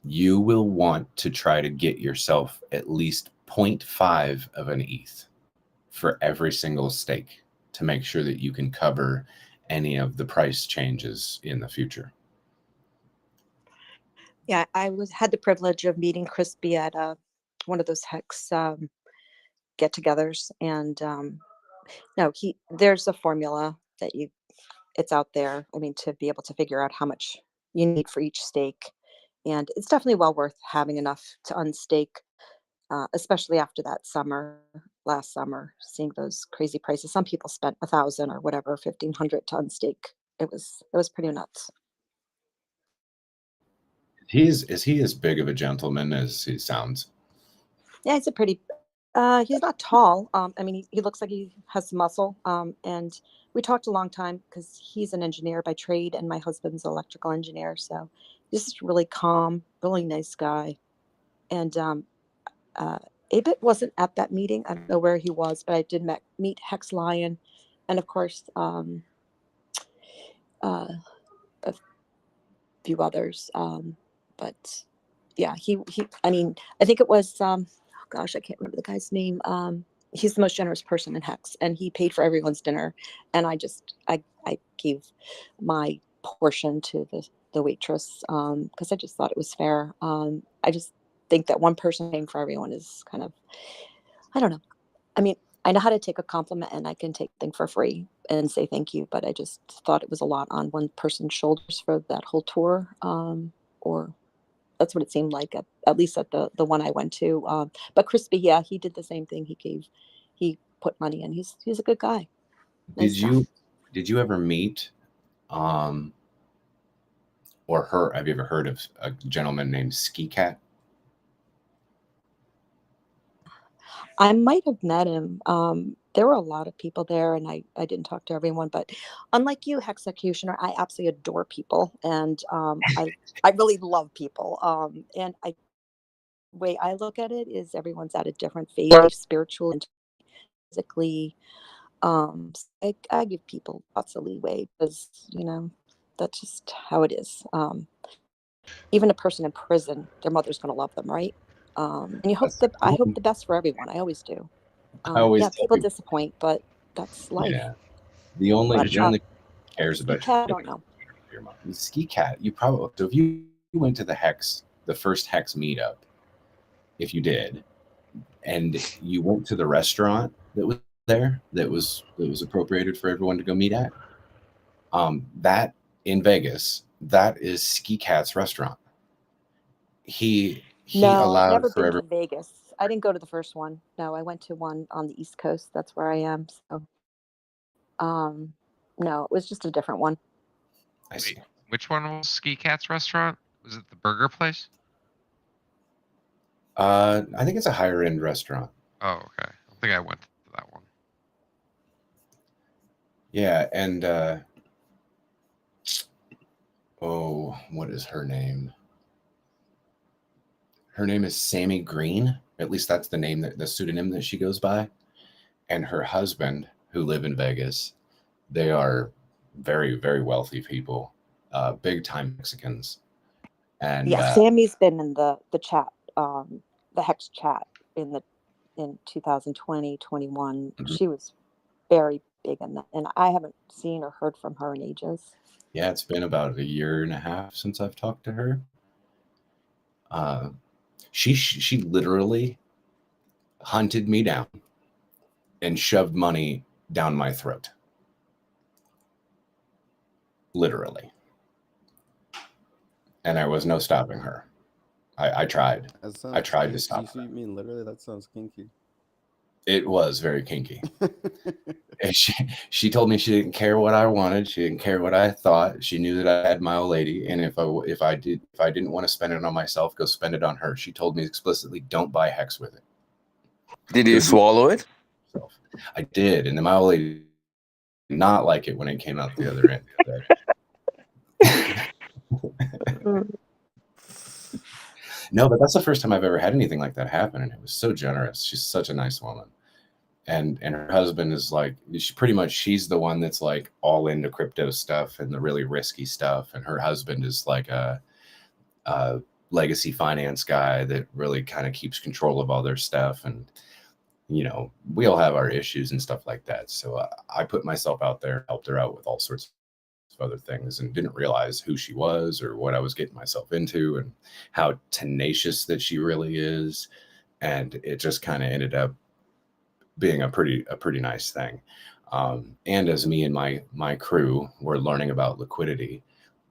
you will want to try to get yourself at least 0.5 of an ETH for every single stake to make sure that you can cover any of the price changes in the future. Yeah, I had the privilege of meeting Crispy at one of those Hex get-togethers, and no, there's a formula that it's out there. I mean, to be able to figure out how much you need for each stake, and it's definitely well worth having enough to unstake, especially after that last summer, seeing those crazy prices. Some people spent 1,000 or whatever, 1,500 to unstake. It was pretty nuts. Is he as big of a gentleman as he sounds? Yeah, he's a pretty. He's not tall. I mean, he looks like he has some muscle. And we talked a long time because he's an engineer by trade, and my husband's an electrical engineer. So he's just really calm, really nice guy. And uh, Abit wasn't at that meeting. I don't know where he was, but I did meet Hex Lion, and of course, uh, a few others. But yeah, he. I mean, I think it was. Oh gosh, I can't remember the guy's name. He's the most generous person in Hex, and he paid for everyone's dinner. And I gave my portion to the waitress because I just thought it was fair. I just think that one person paying for everyone is kind of, I don't know. I mean, I know how to take a compliment and I can take thing for free and say thank you, but I just thought it was a lot on one person's shoulders for that whole tour. Or that's what it seemed like at least at the one I went to. But Crispy, yeah, he did the same thing. He put money in. He's a good guy. Nice guy. Did you ever meet um or have you ever heard of a gentleman named Ski Cat? I might have met him. There were a lot of people there, and I didn't talk to everyone. But unlike you, Hexecutioner, I absolutely adore people, and I really love people. And I way I look at it is everyone's at a different phase, spiritually and physically. I give people lots of leeway because that's just how it is. Even a person in prison, their mother's going to love them, right? And I hope the best for everyone. I always do. I always Yeah, tell people people, disappoint, but that's life. yeah, the But only cares Ski about Cat, I don't know. your mom. Ski Cat, you probably, so if you went to the first Hex meetup, if you did, and you went to the restaurant that was there, that was appropriated for everyone to go meet at, that in Vegas, that is Ski Cat's restaurant. He No, I've allowed never for been every. to Vegas. I didn't go to the first one. No, I went to one on the East Coast. That's where I am. So, um, no, it was just a different one. I see. Wait, which one was Ski Cat's restaurant? Was it the burger place? I think it's a higher end restaurant. Oh, okay. I don't think I went to that one. Yeah, and oh, what is her name? Her name is Sammy Green. At least that's the pseudonym that she goes by. And her husband, who live in Vegas, they are very, very wealthy people, big time Mexicans. And Yeah, Sammy's been in the chat, the Hex chat in 2020, 21. Mhm. She was very big in that, and I haven't seen or heard from her in ages. Yeah, it's been about a year and a half since I've talked to her. She literally hunted me down and shoved money down my throat. Literally. And there was no stopping her. I tried. That sounds I tried to kinky. stop So her. you mean literally? That sounds kinky. It was very kinky. And she told me she didn't care what I wanted. She didn't care what I thought. She knew that I had my old lady, and if I didn't want to spend it on myself, go spend it on her. She told me explicitly, don't buy Hex with it. Did you swallow it? I did, and then my old lady did not like it when it came out the other end. No, but that's the first time I've ever had anything like that happen, and it was so generous. She's such a nice woman. And her husband is like, she's the one that's like all into crypto stuff and the really risky stuff, and her husband is like a legacy finance guy that really kind of keeps control of all their stuff. And we all have our issues and stuff like that, so I put myself out there, helped her out with all sorts of other things, and didn't realize who she was or what I was getting myself into and how tenacious that she really is. And it just kind of ended up being a pretty nice thing. And as me and my crew were learning about liquidity,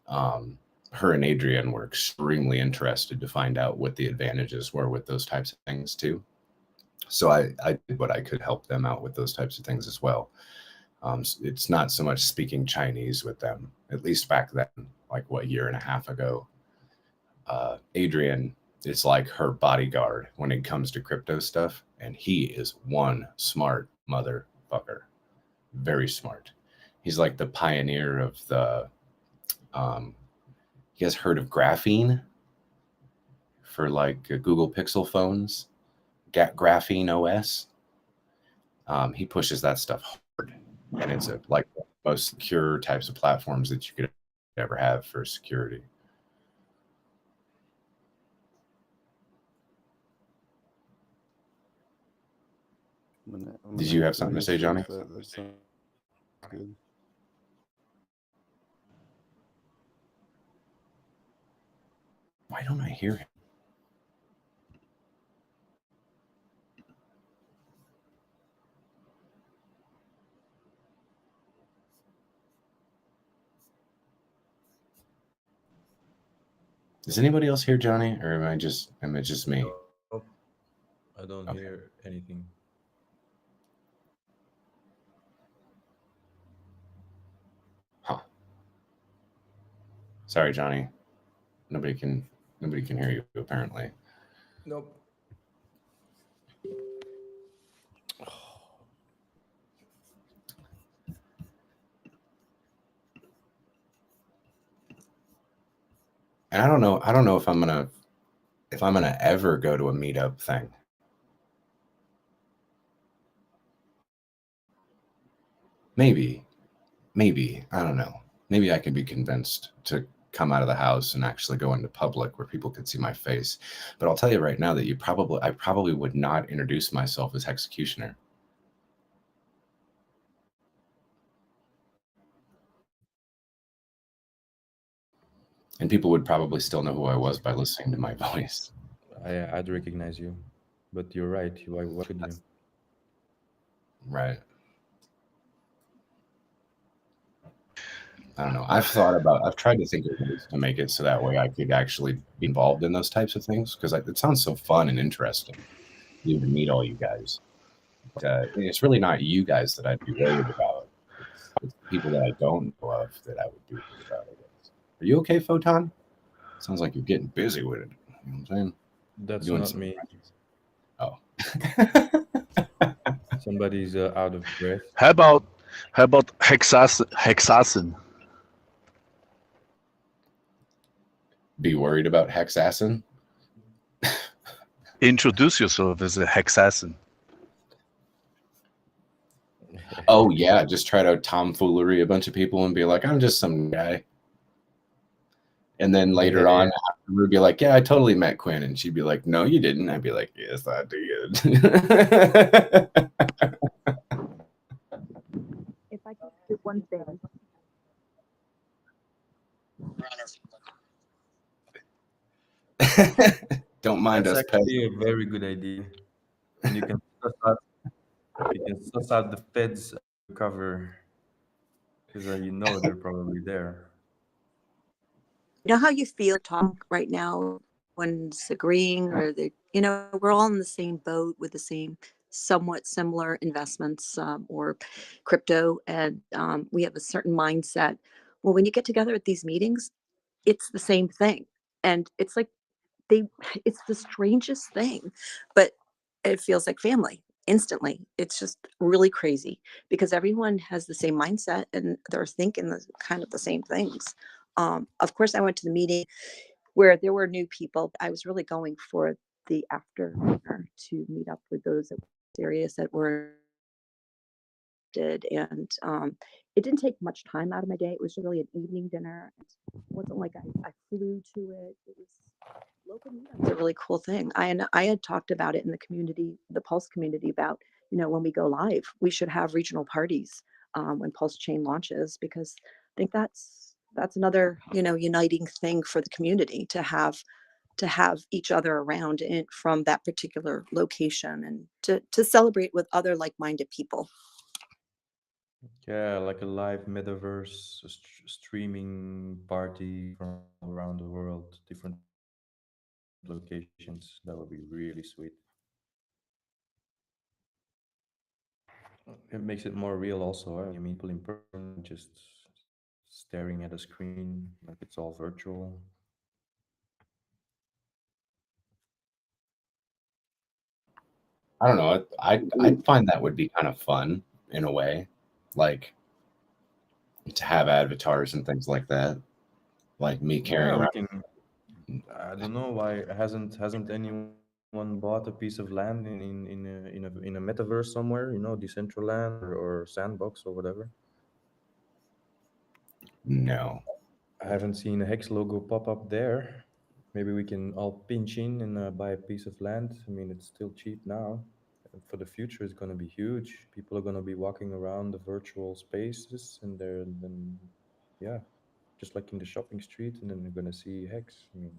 her and Adrian were extremely interested to find out what the advantages were with those types of things too. So I did what I could help them out with those types of things as well. It's not so much speaking Chinese with them, at least back then, like what, year and a half ago. Adrian is like her bodyguard when it comes to crypto stuff, and he is one smart motherfucker. Very smart. He's like the pioneer of the. Um, you guys heard of graphene for like Google Pixel phones? Graphene OS. He pushes that stuff hard, and it's like the most secure types of platforms that you could ever have for security. Did you have something to say, Johnny? That sounds good. Why don't I hear him? Does anybody else hear Johnny, or am it just me? Nope. I don't Okay. hear anything. Huh. Sorry, Johnny. Nobody can hear you apparently. Nope. And I don't know if I'm gonna ever go to a meetup thing. Maybe, I don't know. Maybe I can be convinced to come out of the house and actually go into public where people could see my face. But I'll tell you right now that I probably would not introduce myself as Hexecutioner. And people would probably still know who I was by listening to my voice. I'd recognize you, but you're right. Why should you? Right. I don't know. I've tried to think of ways to make it so that way I could actually be involved in those types of things because it sounds so fun and interesting to meet all you guys. But, it's really not you guys that I'd be worried about. It's people that I don't know of that I would be worried about, I guess. Are you okay, Photon? Sounds like you're getting busy with it. You know what I'm saying? That's Doing not some me. projects. Oh. Somebody's out of breath. How about hexasin? Be worried about Hexassin? Introduce yourself as a hexasin. Oh yeah, just try to tomfoolery a bunch of people and be like, I'm just some guy. And then later on, we'd be like, yeah, I totally met Quinn. And she'd be like, no, you didn't. I'd be like, yes, I did. If I could do one thing, Don't mind That's us, pets. actually a very good idea. And you can suss out the feds cover because you know they're probably there. you know how you feel talk right now one's agreeing or they, we're all in the same boat with the same somewhat similar investments or crypto. And we have a certain mindset. Well, when you get together at these meetings, it's the same thing. And it's like they it's the strangest thing, but it feels like family instantly. It's just really crazy because everyone has the same mindset and they're thinking the kind of the same things. Of course, I went to the meeting where there were new people. I was really going for the after dinner to meet up with those that were serious that were did. And it didn't take much time out of my day. It was really an evening dinner. It wasn't like I flew to it. It was local meetups are a really cool thing. I had talked about it in the community, the Pulse community, about when we go live, we should have regional parties when Pulse Chain launches because I think that's another uniting thing for the community to have each other around it from that particular location and to celebrate with other like-minded people. Yeah, like a live metaverse, streaming party from all around the world, different locations. That would be really sweet. It makes it more real also. You meet people in person, just staring at a screen like it's all virtual. I don't know. I'd find that would be kind of fun in a way, like to have avatars and things like that, like me carrying Yeah, we around. can. I don't know why hasn't anyone bought a piece of land in a metaverse somewhere, Decentraland or Sandbox or whatever. No, I haven't seen a Hex logo pop up there. Maybe we can all pinch in and buy a piece of land. I mean, it's still cheap now. And for the future, it's going to be huge. People are going to be walking around the virtual spaces, and then, yeah, just like in the shopping street, and then they're going to see Hex. I mean,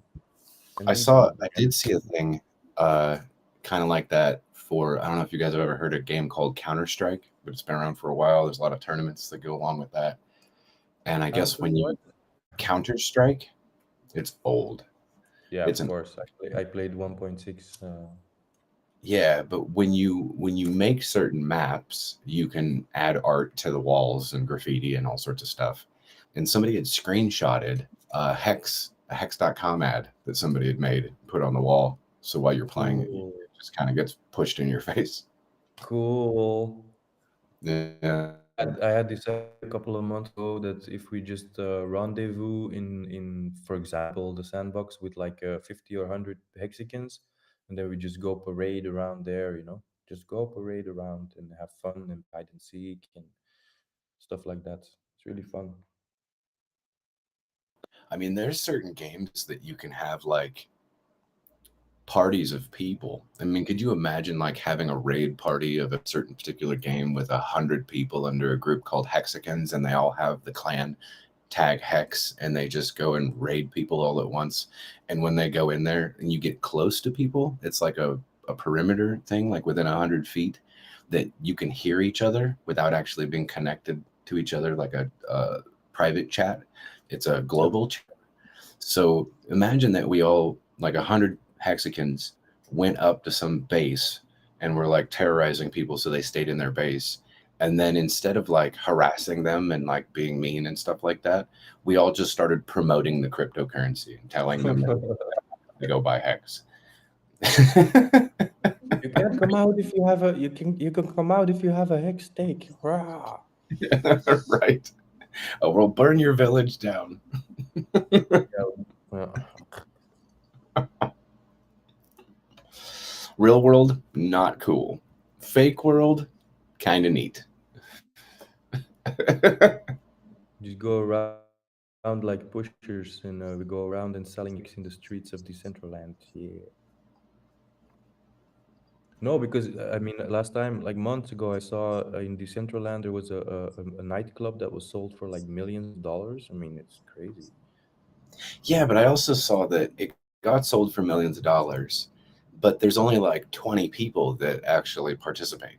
anything. I did see a thing, kind of like that for, I don't know if you guys have ever heard of a game called Counter-Strike, but it's been around for a while. There's a lot of tournaments that go along with that. And I guess when you Counter-Strike, it's old. Yeah, It's of an course. I played 1.6. Yeah, but when you make certain maps, you can add art to the walls and graffiti and all sorts of stuff. And somebody had screenshotted a hex.com ad that somebody had made, put on the wall. So while you're playing it, Cool. it just kind of gets pushed in your face. Cool. Yeah. I had decided a couple of months ago that if we just rendezvous in, for example, the sandbox with like 50 or 100 Hexicans, and then we just go parade around there, just go parade around and have fun and hide and seek and stuff like that. It's really fun. I mean, there's certain games that you can have like parties of people. I mean, could you imagine like having a raid party of a certain particular game with 100 people under a group called Hexicans, and they all have the clan tag Hex, and they just go and raid people all at once. And when they go in there and you get close to people, it's like a perimeter thing, like within 100 feet, that you can hear each other without actually being connected to each other, like a private chat. It's a global chat. So imagine that we all, like 100 Hexicans, went up to some base and were like terrorizing people so they stayed in their base. And then instead of like harassing them and like being mean and stuff like that, we all just started promoting the cryptocurrency and telling them that they go buy Hex. You can't come out if you have a you can come out if you have a Hex stake. Rah. Right. Oh, we'll burn your village down. Yeah. Real world, not cool. Fake world, kind of neat. Just go around like pushers, and we go around and selling X in the streets of Decentraland. Yeah. No, because I mean, last time, like months ago, I saw in Decentraland there was a nightclub that was sold for like millions of dollars. I mean, it's crazy. Yeah, but I also saw that it got sold for millions of dollars, but there's only like 20 people that actually participate.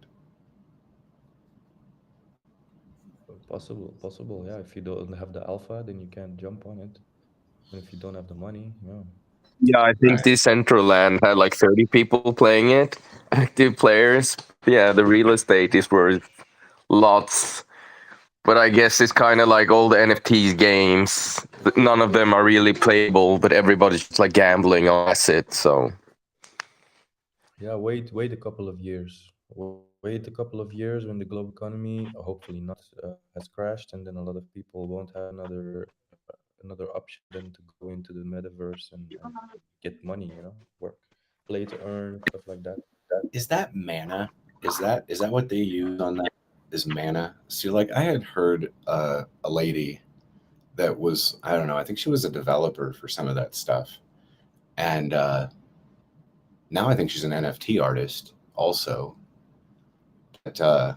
Possible. Yeah, if you don't have the alpha, then you can't jump on it, and if you don't have the money, yeah. Yeah, I think Right. Decentraland had like 30 people playing it, active players. Yeah, the real estate is worth lots. But I guess it's kind of like all the NFTs games. None of them are really playable, but everybody's just like gambling on assets. So Yeah, wait a couple of years. Wait a couple of years when the global economy, hopefully not, has crashed, and then a lot of people won't have another option than to go into the metaverse and get money. Work, play to earn, stuff like that. Is that mana? Is that what they use on that? Is mana? See, like I had heard a lady that was, I don't know, I think she was a developer for some of that stuff, and now I think she's an NFT artist also. But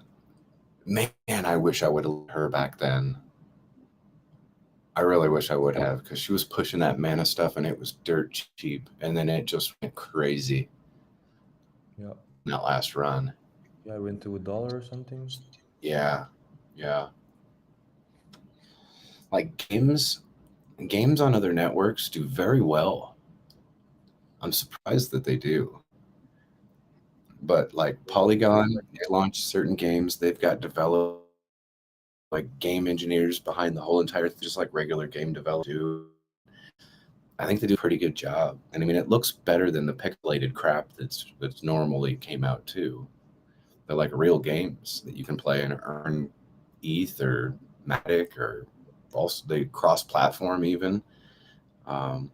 man, I wish I would have let her back then. I really wish I would have, because she was pushing that mana stuff and it was dirt cheap, and then it just went crazy Yeah, in that last run. yeah, I went to $1 or something. Yeah, yeah. Like games on other networks do very well. I'm surprised that they do. But like Polygon, they launch certain games. They've got developed like game engineers behind the whole entire, just like regular game developers do. I think they do a pretty good job. And I mean, it looks better than the pixelated crap that's normally came out too. They're like real games that you can play and earn ETH or Matic, or also they cross-platform even. Um,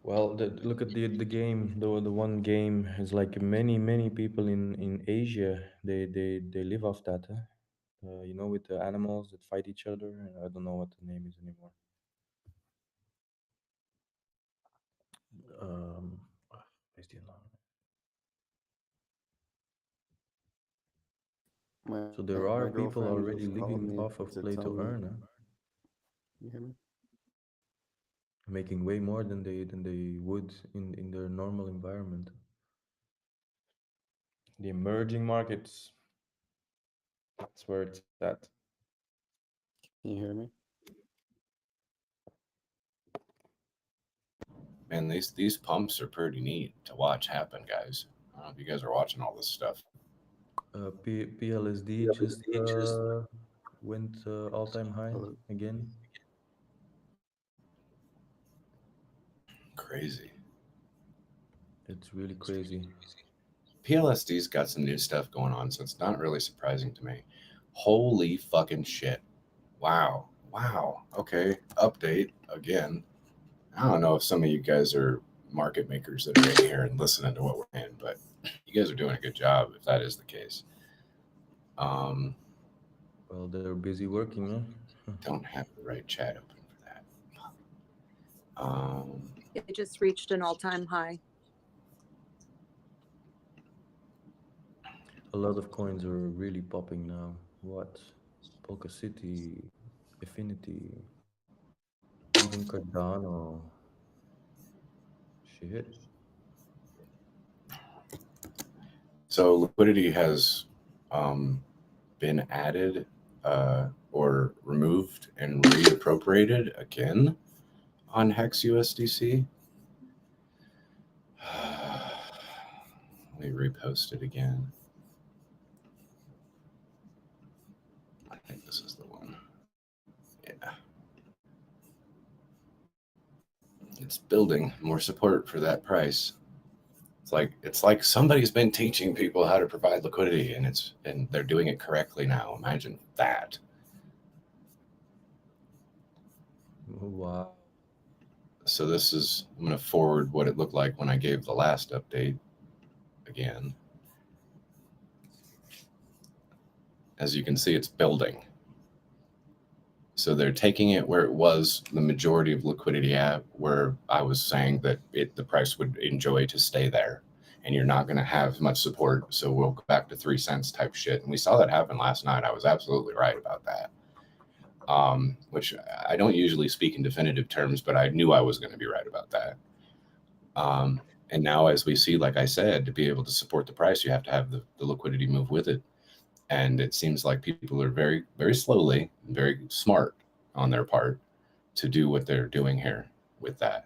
Well, look at the game. The one game is like many people in Asia. They live off that. Huh? You know, with the animals that fight each other. I don't know what the name is anymore. Um, where's the name? So there My are people girlfriend already just called living me off of to play tell to me. earn, huh? You hear me? Making way more than they would in their normal environment. The emerging markets, that's where it's at. Can you hear me? and these pumps are pretty neat to watch happen, guys. I don't know if you guys are watching all this stuff. PLSD just went all-time high Hello? again. Crazy. It's really crazy. PLSD's got some new stuff going on, so it's not really surprising to me. Holy fucking shit. Wow. Wow. Okay. Update again. I don't know if some of you guys are market makers that are in here and listening to what we're saying, but you guys are doing a good job if that is the case. Well, they're busy working, huh? Don't have the right chat open for that. It just reached an all-time high. A lot of coins are really popping now. What? Polka City, Affinity, even Cardano. Shit. So liquidity has been added or removed and reappropriated again on Hex USDC. Let me repost it again. I think this is the one. Yeah. It's building more support for that price. It's like somebody's been teaching people how to provide liquidity, and they're doing it correctly now. Imagine that. Wow. So this is, I'm going to forward what it looked like when I gave the last update again. As you can see, it's building. So they're taking it where it was the majority of liquidity at, where I was saying that the price would enjoy to stay there, and you're not going to have much support. So we'll go back to 3 cents type shit. And we saw that happen last night. I was absolutely right about that. Which I don't usually speak in definitive terms, but I knew I was going to be right about that. And now, as we see, like I said, to be able to support the price, you have to have the liquidity move with it. And it seems like people are very, very slowly, very smart on their part to do what they're doing here with that.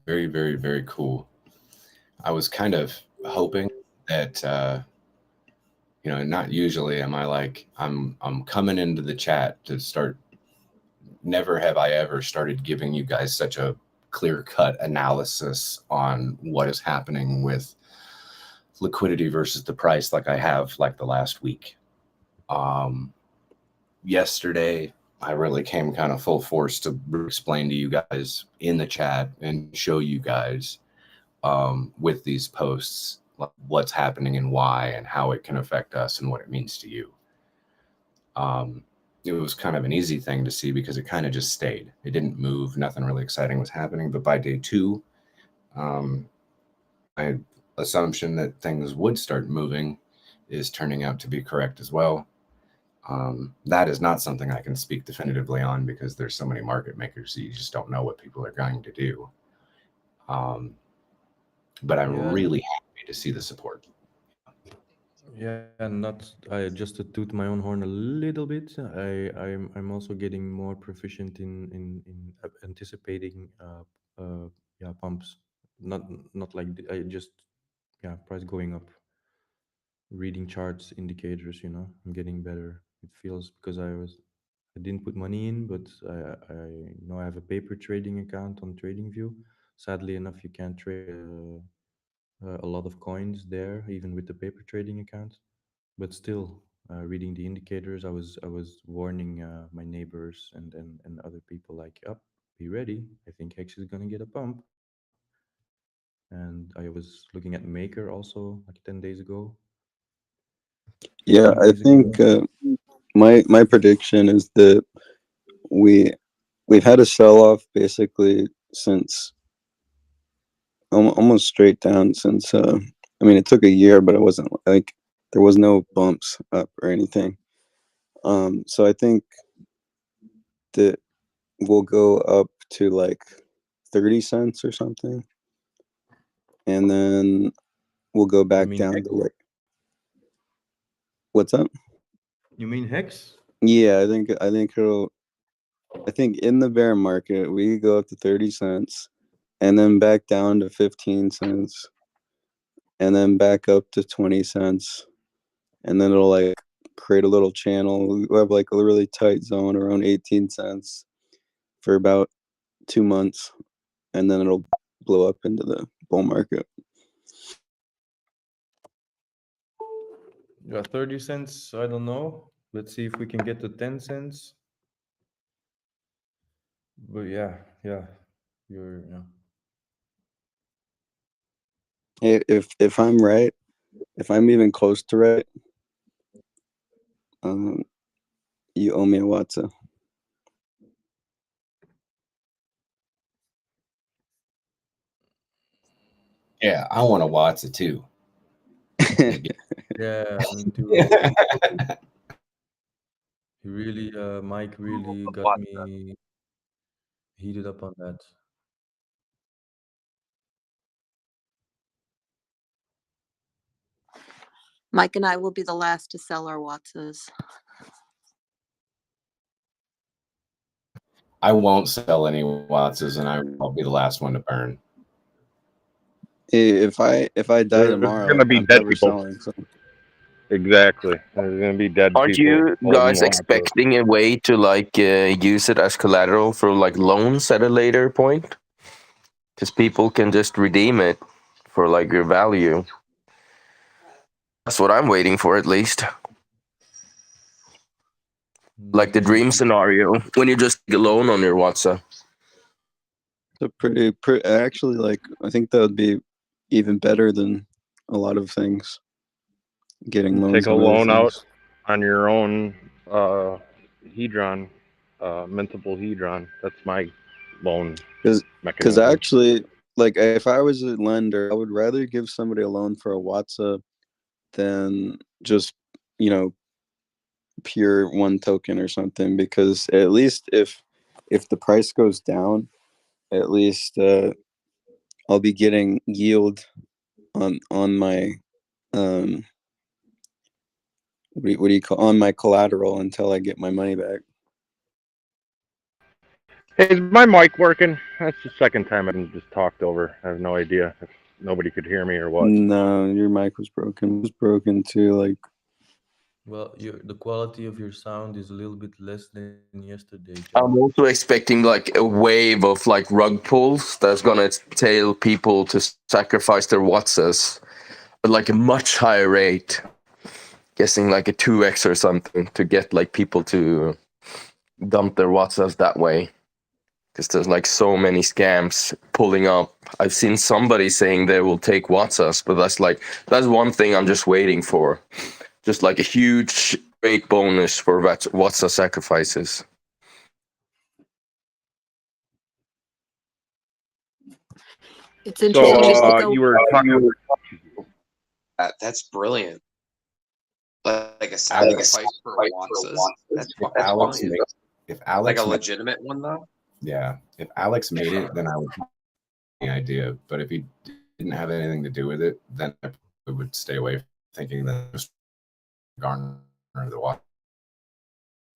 Very, very, very cool. I was kind of hoping that, not usually am I like, I'm coming into the chat to start. Never have I ever started giving you guys such a clear-cut analysis on what is happening with liquidity versus the price like I have like the last week. Yesterday, I really came kind of full force to explain to you guys in the chat and show you guys with these posts what's happening and why and how it can affect us and what it means to you. It was kind of an easy thing to see because it kind of just stayed. It didn't move. Nothing really exciting was happening. But by day 2, my assumption that things would start moving is turning out to be correct as well. That is not something I can speak definitively on because there's so many market makers that you just don't know what people are going to do. But I'm really happy to see the support. Yeah, not I just to toot my own horn a little bit. I'm also getting more proficient in anticipating yeah, pumps. Not not like I just, yeah, price going up. Reading charts, indicators. I'm getting better. It feels because I didn't put money in, but I know I have a paper trading account on TradingView. Sadly enough, you can't trade a lot of coins there, even with the paper trading account. But still, reading the indicators, I was warning my neighbors and other people like, up, be ready. I think Hex is gonna get a pump. And I was looking at Maker also like 10 days ago, Yeah, 15 I days ago. think my prediction is that we we've had a sell off basically since almost straight down since. I mean, it took a year, but it wasn't like there was no bumps up or anything. So I think that we'll go up to like 30 cents or something, and then we'll go You back mean down Hex? to like what's up? You mean Hex? Yeah, I think in the bear market we go up to 30 cents, and then back down to 15 cents, and then back up to 20 cents, and then it'll like create a little channel. We have like a really tight zone around 18 cents for about 2 months, and then it'll blow up into the bull market. Yeah, 30 cents. I don't know. Let's see if we can get to 10 cents. But yeah, yeah. Hey, if I'm right, if I'm even close to right, um, you owe me a Watsa. Yeah, I want to watch it too. Yeah, me too. He really, Mike really got me heated up on that. Mike and I will be the last to sell our Watsas. I won't sell any Wattses, and I'll be the last one to burn. If I die There's tomorrow, gonna be I'm dead never people. selling. So Exactly. There's gonna be dead Aren't people you holding guys lots of. expecting a way to like use it as collateral for like loans at a later point? Because people can just redeem it for like your value. That's what I'm waiting for, at least. Like the dream scenario when you just take a loan on your WhatsApp. it's a pretty actually, like, I think that would be even better than a lot of things. Getting Take loans a on other loan out things. on your own hedron, mintable hedron. That's my loan Because mechanism. actually, like, if I was a lender, I would rather give somebody a loan for a Watsa than just, you know, pure one token or something. Because at least if the price goes down, at least I'll be getting yield on my um what do you call, on my collateral until I get my money back. Hey, is my mic working? That's the second time I've been just talked over. I have no idea if nobody could hear me or what. No, your mic was broken. It was broken too. Like, Well, the quality of your sound is a little bit less than yesterday, Joe. I'm also expecting like a wave of like rug pulls that's gonna tail people to sacrifice their Watsas at like a much higher rate. Guessing like a 2x or something to get like people to dump their Watsas that way. Because there's like so many scams pulling up. I've seen somebody saying they will take Watsas, but that's one thing I'm just waiting for. Just like a huge rate bonus for Watsa sacrifices. It's So interesting to see how you were talking. That's brilliant. Like a sacrifice for Watsas. That's fucking Alex brilliant. if Like Alex a made, legitimate one though. yeah, if Alex made it, then I would have the idea. But if he didn't have anything to do with it, then I would stay away from thinking that it was garner the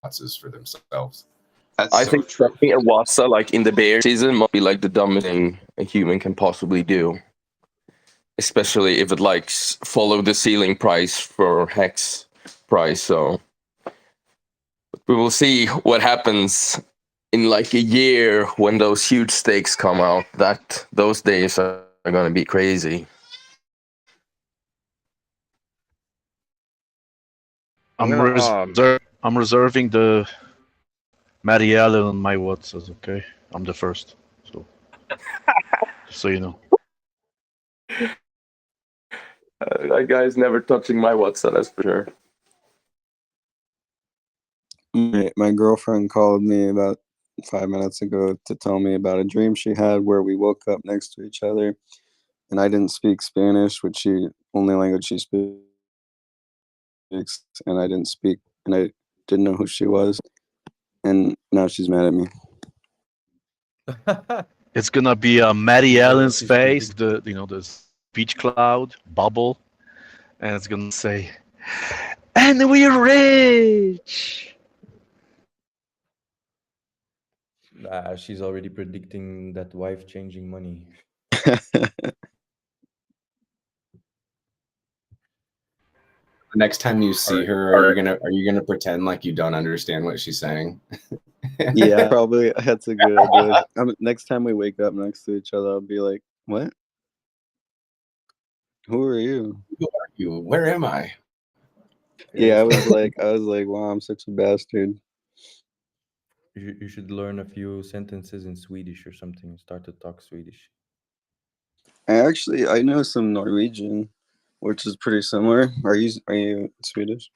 Wattses for themselves. That's I so think true. dropping a Wassa like in the bear season might be like the dumbest thing a human can possibly do. Especially if it like follow the ceiling price for Hex price. So we will see what happens in like a year when those huge stakes come out. That those days are going to be crazy. I'm gonna I'm reserving the Matty Allen on my WhatsApp. Okay, I'm the first. So just so you know. That guy's never touching my WhatsApp, that's for sure. My girlfriend called me about 5 minutes ago to tell me about a dream she had where we woke up next to each other, and I didn't speak Spanish, which she only language she speaks, and I didn't speak, and I didn't know who she was, and now she's mad at me. It's gonna be a Matty Yeah, Allen's she's face, the the speech cloud bubble, and it's gonna say, "And we're rich." She's already predicting that wife changing money. Next time you see her, are you gonna pretend like you don't understand what she's saying? Yeah, probably. That's a good idea. Next time we wake up next to each other, I'll be like, "What? Who are you? Who are you? Where am I?" Yeah, I was like, wow, I'm such a bastard. You should learn a few sentences in Swedish or something. Start to talk Swedish. I know some Norwegian, which is pretty similar. Are you Swedish?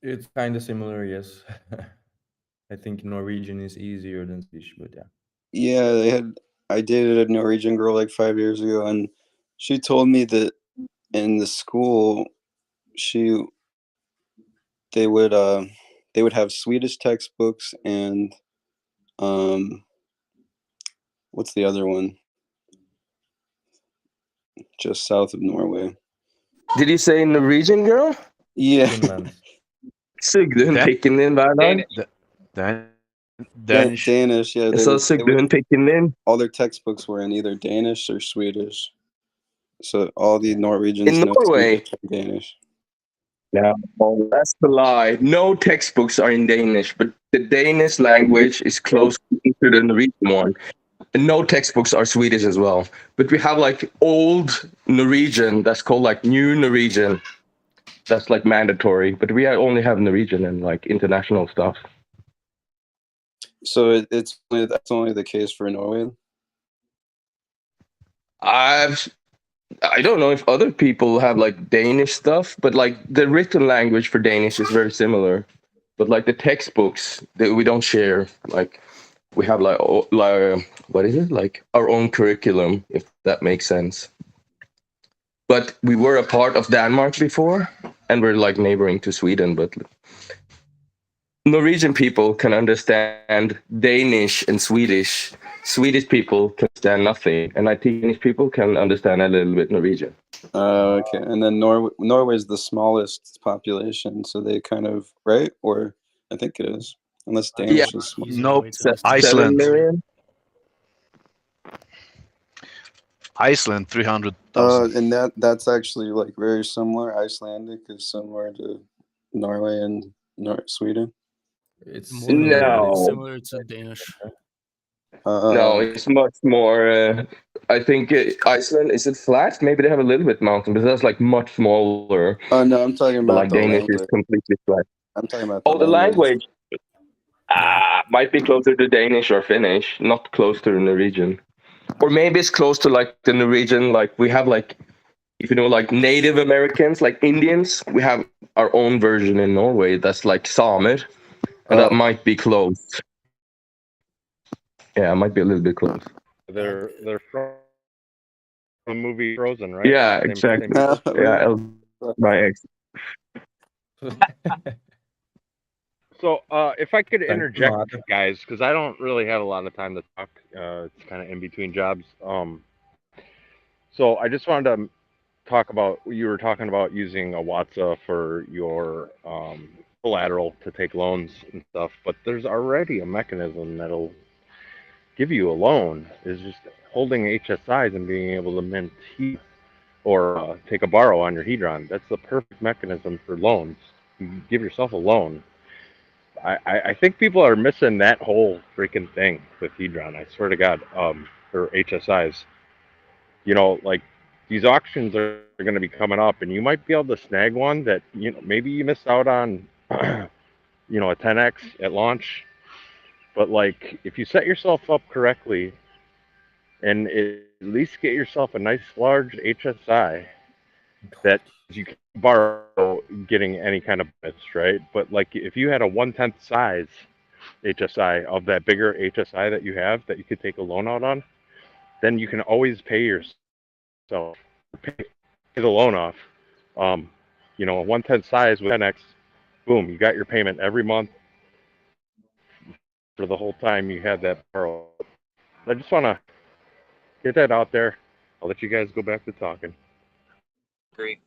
It's kind of similar, yes. I think Norwegian is easier than Swedish, but yeah. Yeah, I dated a Norwegian girl like 5 years ago, and she told me that in the school, she they would uh they would have Swedish textbooks and um what's the other one? Just south of Norway. Did you say Norwegian girl? Yeah. Finland. Sugde hun Dan- pikken din hver dag? Danish. Danish, yeah. Så sugde hun pikken din? All their textbooks were in either Danish or Swedish. So all the Norwegians In know Norway? Swedish and Danish. No, that's the lie. No textbooks are in Danish, but the Danish language is close to the Norwegian one. And no textbooks are Swedish as well. But we have like old Norwegian that's called like new Norwegian. That's like mandatory. But we only have Norwegian and like international stuff. So that's only the case for Norway. I don't know if other people have like Danish stuff, but like the written language for Danish is very similar. But like the textbooks that we don't share, like we have like what is it, like our own curriculum, if that makes sense. But we were a part of Denmark before, and we're like neighboring to Sweden. But Norwegian people can understand Danish and Swedish. Swedish people can understand nothing, and I think Danish people can understand a little bit Norwegian. Okay, and then Norway is the smallest population, so they kind of right, or I think it is, unless Danish is small. Nope. Se- Iceland. 7 million. Iceland, 300,000. And that's actually like very similar. Icelandic is similar to Norway and Sweden. It's More No. similar to Danish. No, it's much more. I think Iceland, is it flat? Maybe they have a little bit mountain, but that's like much smaller. Oh no, I'm talking But about like the Danish is language. completely flat. I'm talking about Oh, the language. Might be closer to Danish or Finnish, not close to the Norwegian. Or maybe it's close to like the Norwegian. Like we have like, if you know, like Native Americans, like Indians, we have our own version in Norway that's like Samer, and that might be close. Yeah, it might be a little bit close. They're from the movie Frozen, right? Yeah, Same exactly. people? Yeah, my ex. So, if I could Thank you, interject, Marta. guys, because I don't really have a lot of time to talk. It's kind of in between jobs. So I just wanted to you were talking about using a Watsa for your collateral to take loans and stuff, but there's already a mechanism that'll give you a loan. Is just holding HSIs and being able to mint heat or take a borrow on your Hedron. That's the perfect mechanism for loans. You give yourself a loan. I think people are missing that whole freaking thing with Hedron. I swear to God, or HSIs. You know, like these auctions are going to be coming up, and you might be able to snag one that maybe you missed out on, a 10x at launch. But like, if you set yourself up correctly, and at least get yourself a nice large HSI that you can borrow, getting any kind of bits, right? But like, if you had a 1/10 size HSI of that bigger HSI that you have that you could take a loan out on, then you can always pay yourself, pay the loan off. A 1/10 size with 10x, boom, you got your payment every month for the whole time you had that borrow. I just want to get that out there. I'll let you guys go back to talking. Agree.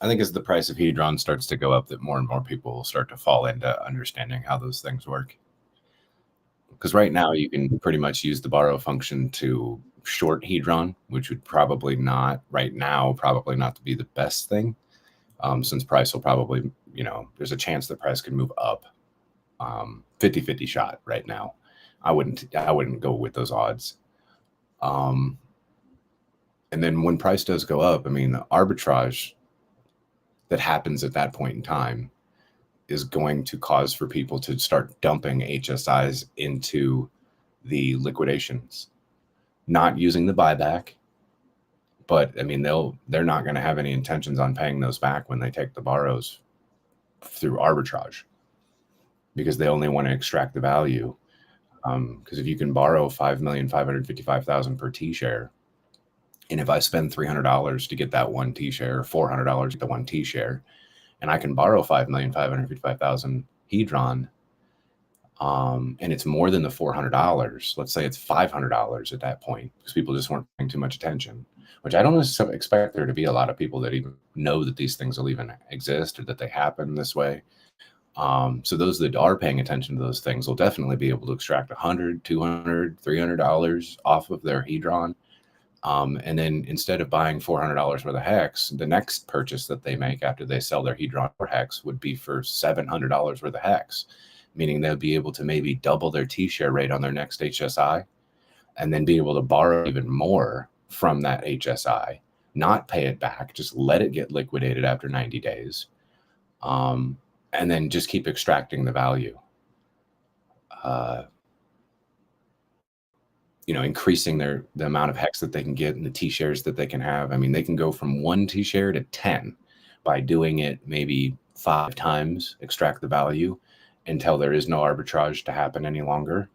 I think as the price of Hedron starts to go up, that more and more people will start to fall into understanding how those things work. Because right now you can pretty much use the borrow function to short Hedron, which would probably not, right now, probably not to be the best thing, since price will probably, there's a chance that price can move up. 50-50 shot right now. I wouldn't go with those odds. And then when price does go up, I mean, the arbitrage that happens at that point in time is going to cause for people to start dumping HSIs into the liquidations, not using the buyback. But I mean, they're not going to have any intentions on paying those back when they take the borrows through arbitrage, because they only want to extract the value. Because if you can borrow 5,555,000 per T share, and if I spend $300 to get that one T share, $400 to get the one T share, and I can borrow 5,555,000 Hedron, and it's more than the $400. Let's say it's $500 at that point, because people just weren't paying too much attention. Which I don't expect there to be a lot of people that even know that these things will even exist or that they happen this way. So those that are paying attention to those things will definitely be able to extract $100, $200, $300 off of their Hedron. And then instead of buying $400 worth of hex, the next purchase that they make after they sell their Hedron for hex would be for $700 worth of hex, meaning they'll be able to maybe double their T-share rate on their next HSI, and then be able to borrow even more from that HSI, not pay it back, just let it get liquidated after 90 days, and then just keep extracting the value. Increasing the amount of hex that they can get and the T-shares that they can have. I mean, they can go from 1 T-share to 10 by doing it maybe 5 times, extract the value until there is no arbitrage to happen any longer.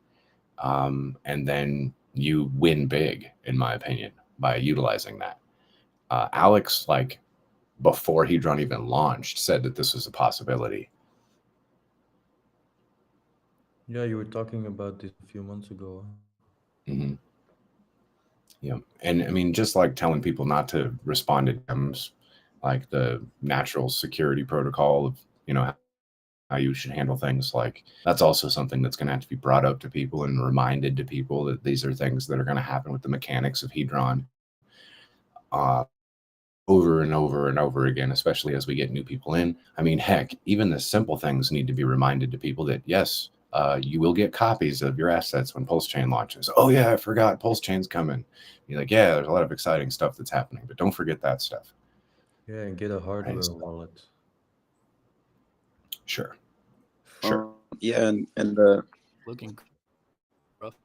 And then you win big, in my opinion, by utilizing that. Alex, like before Hedron even launched, said that this was a possibility. Yeah, you were talking about this a few months ago. Mm-hmm. Yeah. And I mean, just like telling people not to respond to DMs, like the natural security protocol of, how you should handle things, like that's also something that's going to have to be brought up to people and reminded to people that these are things that are going to happen with the mechanics of Hedron over and over and over again, especially as we get new people in. I mean, heck, even the simple things need to be reminded to people that, yes, you will get copies of your assets when Pulse Chain launches. Oh yeah, I forgot Pulse Chain's coming. You're like, yeah, there's a lot of exciting stuff that's happening, but don't forget that stuff. Yeah, and get a hardware Right. wallet. Sure. Yeah, and the Looking rough.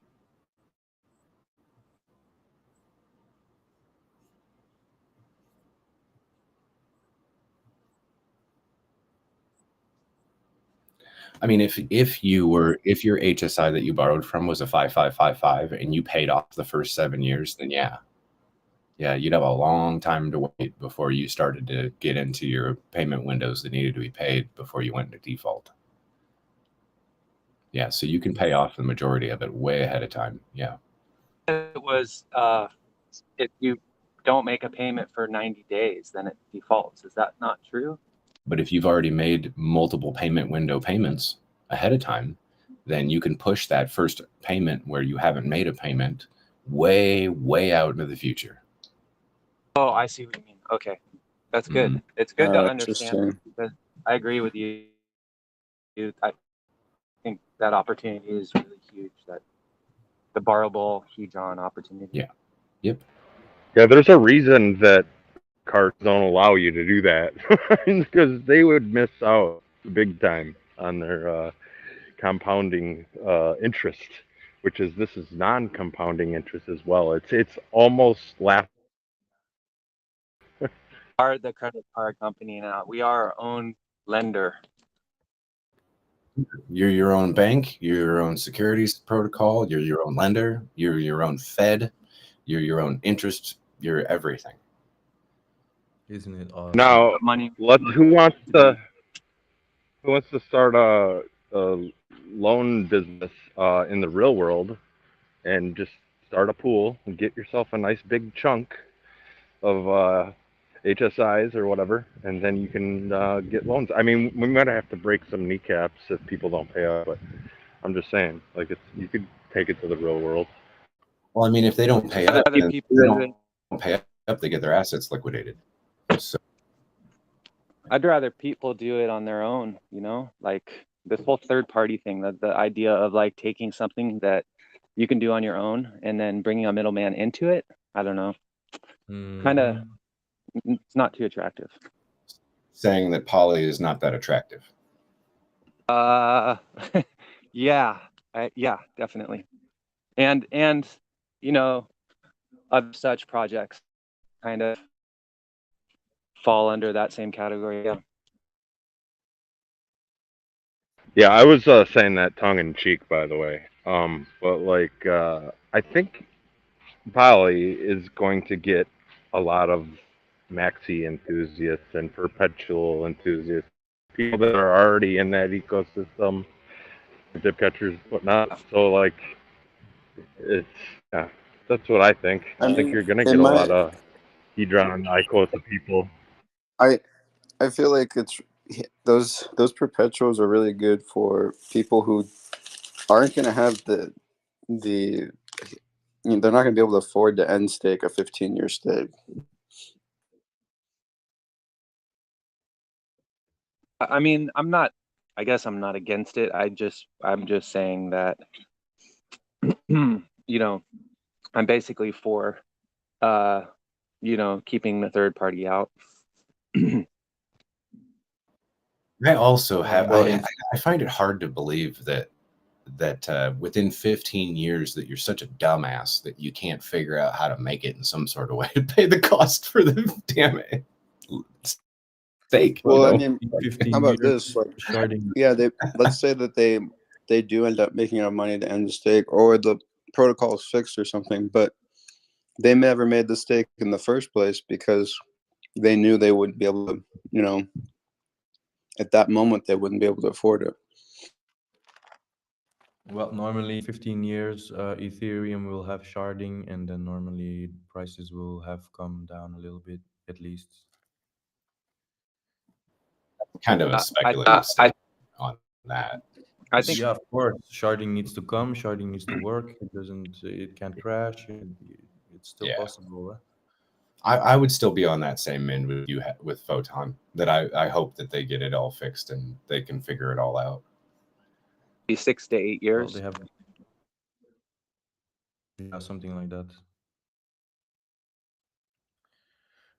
I mean, if your HSI that you borrowed from was a 5555 and you paid off the first 7 years, then yeah, you'd have a long time to wait before you started to get into your payment windows that needed to be paid before you went into default. Yeah, so you can pay off the majority of it way ahead of time. Yeah. It was if you don't make a payment for 90 days, then it defaults. Is that not true? But if you've already made multiple payment window payments ahead of time, then you can push that first payment where you haven't made a payment way, way out into the future. Oh, I see what you mean. Okay, that's good. Mhm. It's good to Oh, understand interesting. because I agree with you. I think that opportunity is really huge. That the borrowable Hedron opportunity. Yeah. Yep. Yeah, there's a reason that cards don't allow you to do that because they would miss out big time on their compounding interest, which is this is non-compounding interest as well. It's almost laugh. Are the credit card company now? We are our own lender. You're your own bank, you're your own securities protocol, you're your own lender, you're your own Fed, you're your own interest, you're everything. Isn't it awesome? Now, Money. who wants to start a loan business in the real world and just start a pool and get yourself a nice big chunk of HSIs or whatever, and then you can get loans. I mean, we might have to break some kneecaps if people don't pay up, but I'm just saying, like, it's you could take it to the real world. Well, I mean, if they don't pay up, Other then people they do it. don't pay up, they get their assets liquidated. So I'd rather people do it on their own, you know, like this whole third party thing, the idea of like taking something that you can do on your own and then bringing a middleman into it. I don't know. Kind of, it's not too attractive. saying that poly is not that attractive. Uh, yeah, yeah, definitely. And you know, other such projects kind of fall under that same category. Yeah. Yeah, I was saying that tongue in cheek, by the way. But like, I think Poly is going to get a lot of maxi enthusiasts and perpetual enthusiasts, people that are already in that ecosystem, dip catchers, whatnot. So like, it's yeah, that's what I think. I I think mean, you're gonna it get a lot might. of Hedron Icosa people. I I feel like it's those perpetuals are really good for people who aren't going to have the they're not going to be able to afford to end stake a 15-year stake. I mean, I guess I'm not against it. I'm just saying that, you know, I'm basically for, keeping the third party out. I also have Well, I find it hard to believe that within 15 years that you're such a dumbass that you can't figure out how to make it in some sort of way to pay the cost for the damn stake. Well, I You know? mean, 15 how about years this? Like, sharding. yeah, let's say that they do end up making enough money to end the stake, or the protocol is fixed or something, but they never made the stake in the first place because they knew they wouldn't be able to, at that moment they wouldn't be able to afford it. Well, normally 15 years, Ethereum will have sharding, and then normally prices will have come down a little bit at least. Kind of a I speculative statement on that. I think Yeah, of course, sharding needs to come, sharding needs to work. It can't crash. It's still Yeah. possible. I would still be on that same end with you with Photon. That I hope that they get it all fixed and they can figure it all out. be 6 to 8 Well, years. they have, yeah, something like that.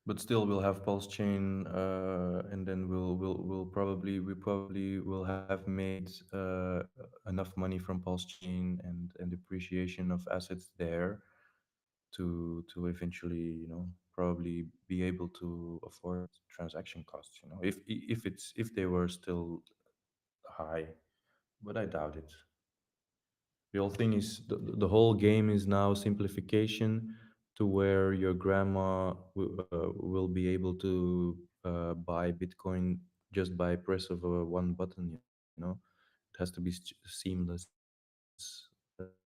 But still, we'll have Pulse Chain, and then we probably will have made enough money from Pulse Chain and depreciation of assets there to eventually, probably be able to afford transaction costs. If they were still high, but I doubt it. The whole thing is the whole game is now simplification to where your grandma will be able to buy Bitcoin just by press of one button. It has to be seamless.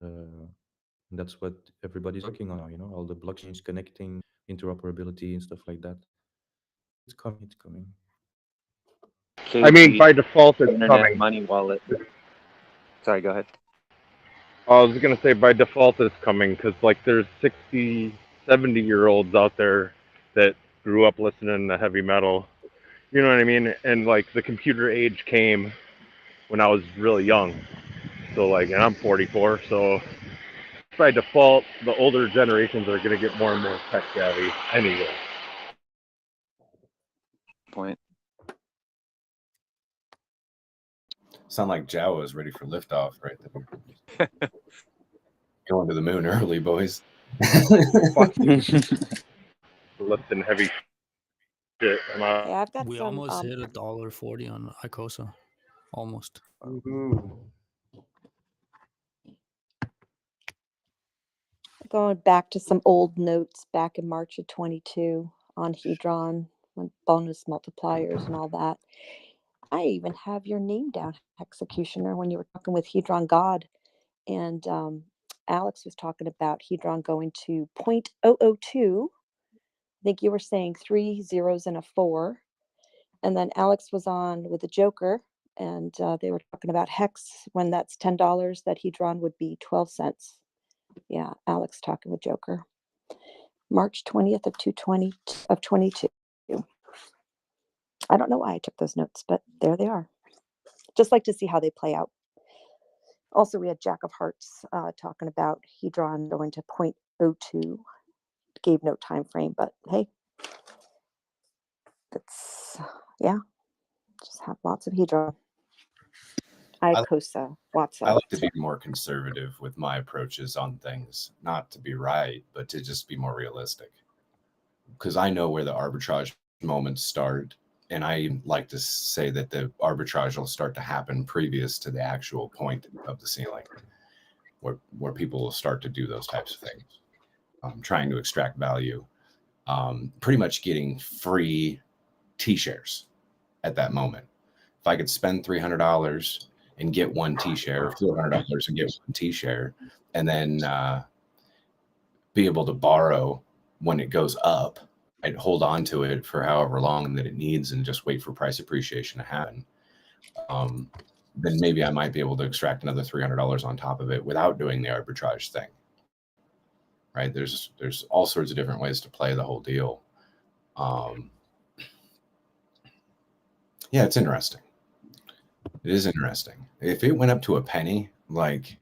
And that's what everybody's working on now. You know, all the blockchains connecting, interoperability, and stuff like that. It's coming. It's coming. I mean, KG, by default, it's Internet coming. Money Wallet. Sorry, go ahead. I was gonna say by default it's coming because like there's 60, 70-year-olds out there that grew up listening to heavy metal. You know what I mean? And like the computer age came when I was really young. So like, and I'm 44. So by default, the older generations are gonna get more and more tech savvy anyway. Point. Sound like Jawa is ready for liftoff right there. Going to the moon early, boys. Fuck you. Lifting heavy shit. Yeah, I've got We some. almost hit $1.40 on Icosa. Almost. Going back to some old notes back in March of 22 on Hedron, when bonus multipliers and all that. I even have your name down, Executioner, when you were talking with Hedron God. And Alex was talking about Hedron going to 0.002. I think you were saying 3 zeros and a 4. And then Alex was on with the Joker, and they were talking about Hex when that's $10, that Hedron would be 12 cents. Yeah, Alex talking with Joker. March 20th of 22. I don't know why I took those notes, but there they are. Just like to see how they play out. Also, we had Jack of Hearts talking about Hedron going to 0.02. Gave no time frame, but hey, that's, yeah, just have lots of Hedron. Icosa, Watson. I like to be more conservative with my approaches on things, not to be right, but to just be more realistic. Because I know where the arbitrage moments start, and I like to say that the arbitrage will start to happen previous to the actual point of the ceiling, where people will start to do those types of things, trying to extract value, pretty much getting free T-shares at that moment. If I could spend $300 and get one T-share, $400 and get one T-share, and then be able to borrow when it goes up, I'd hold on to it for however long that it needs and just wait for price appreciation to happen. Then maybe I might be able to extract another $300 on top of it without doing the arbitrage thing. Right? There's all sorts of different ways to play the whole deal. Yeah, it's interesting. It is interesting. If it went up to a penny, like,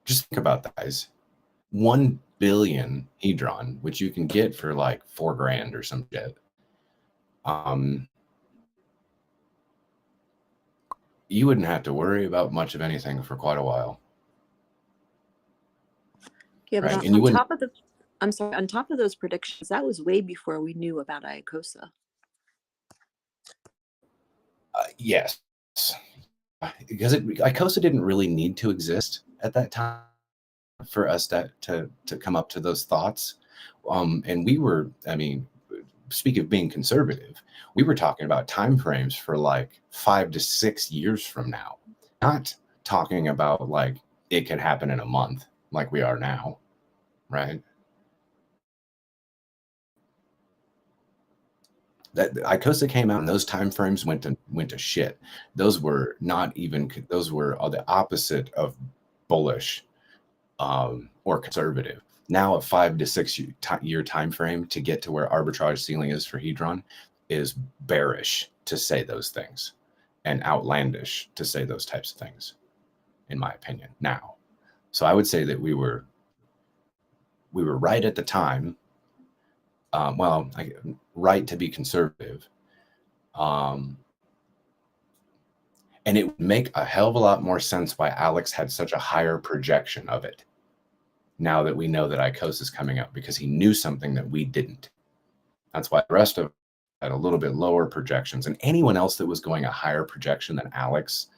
just think about that, guys. 1 billion Hedron, which you can get for like $4,000 or some shit. You wouldn't have to worry about much of anything for quite a while. Yeah, but right? on top of on top of those predictions, that was way before we knew about Icosa. Yes, because Icosa didn't really need to exist at that time for us to come up to those thoughts. And we were, I mean, speak of being conservative, we were talking about time frames for like 5 to 6 years from now, not talking about like it could happen in a month like we are now, right? That Icosa came out and those time frames went to shit. Those were not even, those were the opposite of bullish or conservative. Now a 5 to 6 year time frame to get to where arbitrage ceiling is for Hedron is bearish to say those things and outlandish to say those types of things, in my opinion, now. So I would say that we were right at the time. Right to be conservative. And it would make a hell of a lot more sense why Alex had such a higher projection of it now that we know that Icosa is coming out, because he knew something that we didn't. That's why the rest of had a little bit lower projections. And anyone else that was going a higher projection than Alex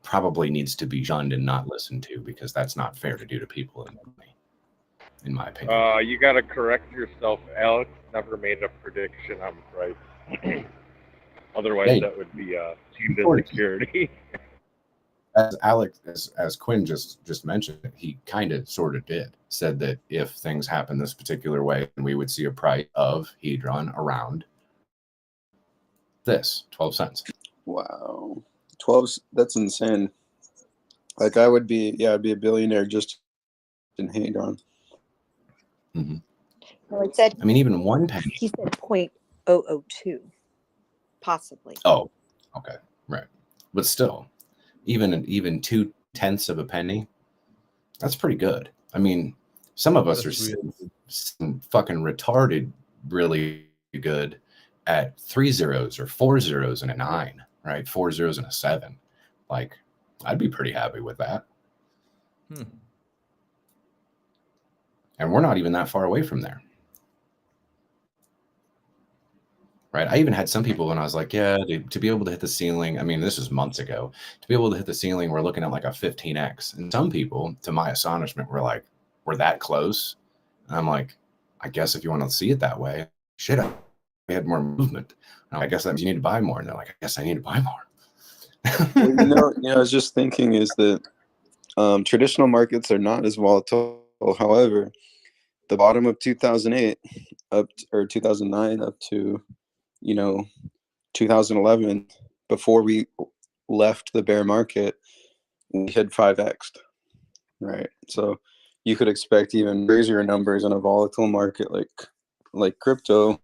probably needs to be shunned and not listened to, because that's not fair to do to people in my opinion. You got to correct yourself. Alex never made a prediction on price. Otherwise, that would be deemed as security. as Alex, as Quinn just mentioned, he kind of sort of said that if things happen this particular way, we would see a price of Hedron around this 12 cents. Wow, 12. That's insane. Like I'd be a billionaire just in Hadron. Mm-hmm. Well, it said. I mean, even 1 penny. He said 0.002, possibly. Oh, okay, right. But still, even 2/10 of a penny, that's pretty good. I mean, some of us That's are really some fucking retarded, really good at 3 zeros or 4 zeros and a 9, right? 4 zeros and a 7. Like, I'd be pretty happy with that. And we're not even that far away from there. Right. I even had some people when I was like, yeah, dude, to be able to hit the ceiling. I mean, this was months ago. To be able to hit the ceiling, we're looking at like a 15x. And some people, to my astonishment, were like, we're that close. And I'm like, I guess if you want to see it that way, shit, we had more movement. I guess that means you need to buy more. And they're like, I guess I need to buy more. Well, I was just thinking is that traditional markets are not as volatile. However, the bottom of 2008 or 2009 up to 2011, before we left the bear market, we had 5x'd, right? So you could expect even crazier numbers in a volatile market like crypto.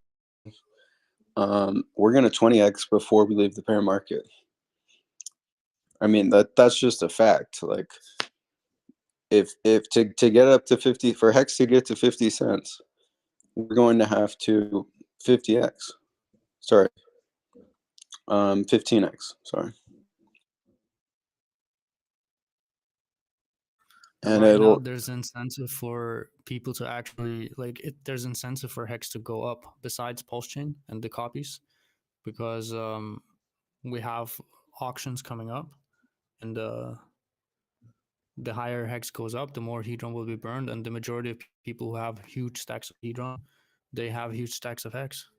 We're gonna 20x before we leave the bear market. I mean that's just a fact. Like if to get up to 50 for Hex to get to 50 cents, we're going to have to 50x. Sorry. 15x. Sorry. And right now it'll there's incentive for people to actually there's incentive for Hex to go up besides Pulse Chain and the copies, because we have auctions coming up, and the higher Hex goes up, the more Hedron will be burned, and the majority of people who have huge stacks of Hedron, they have huge stacks of Hex.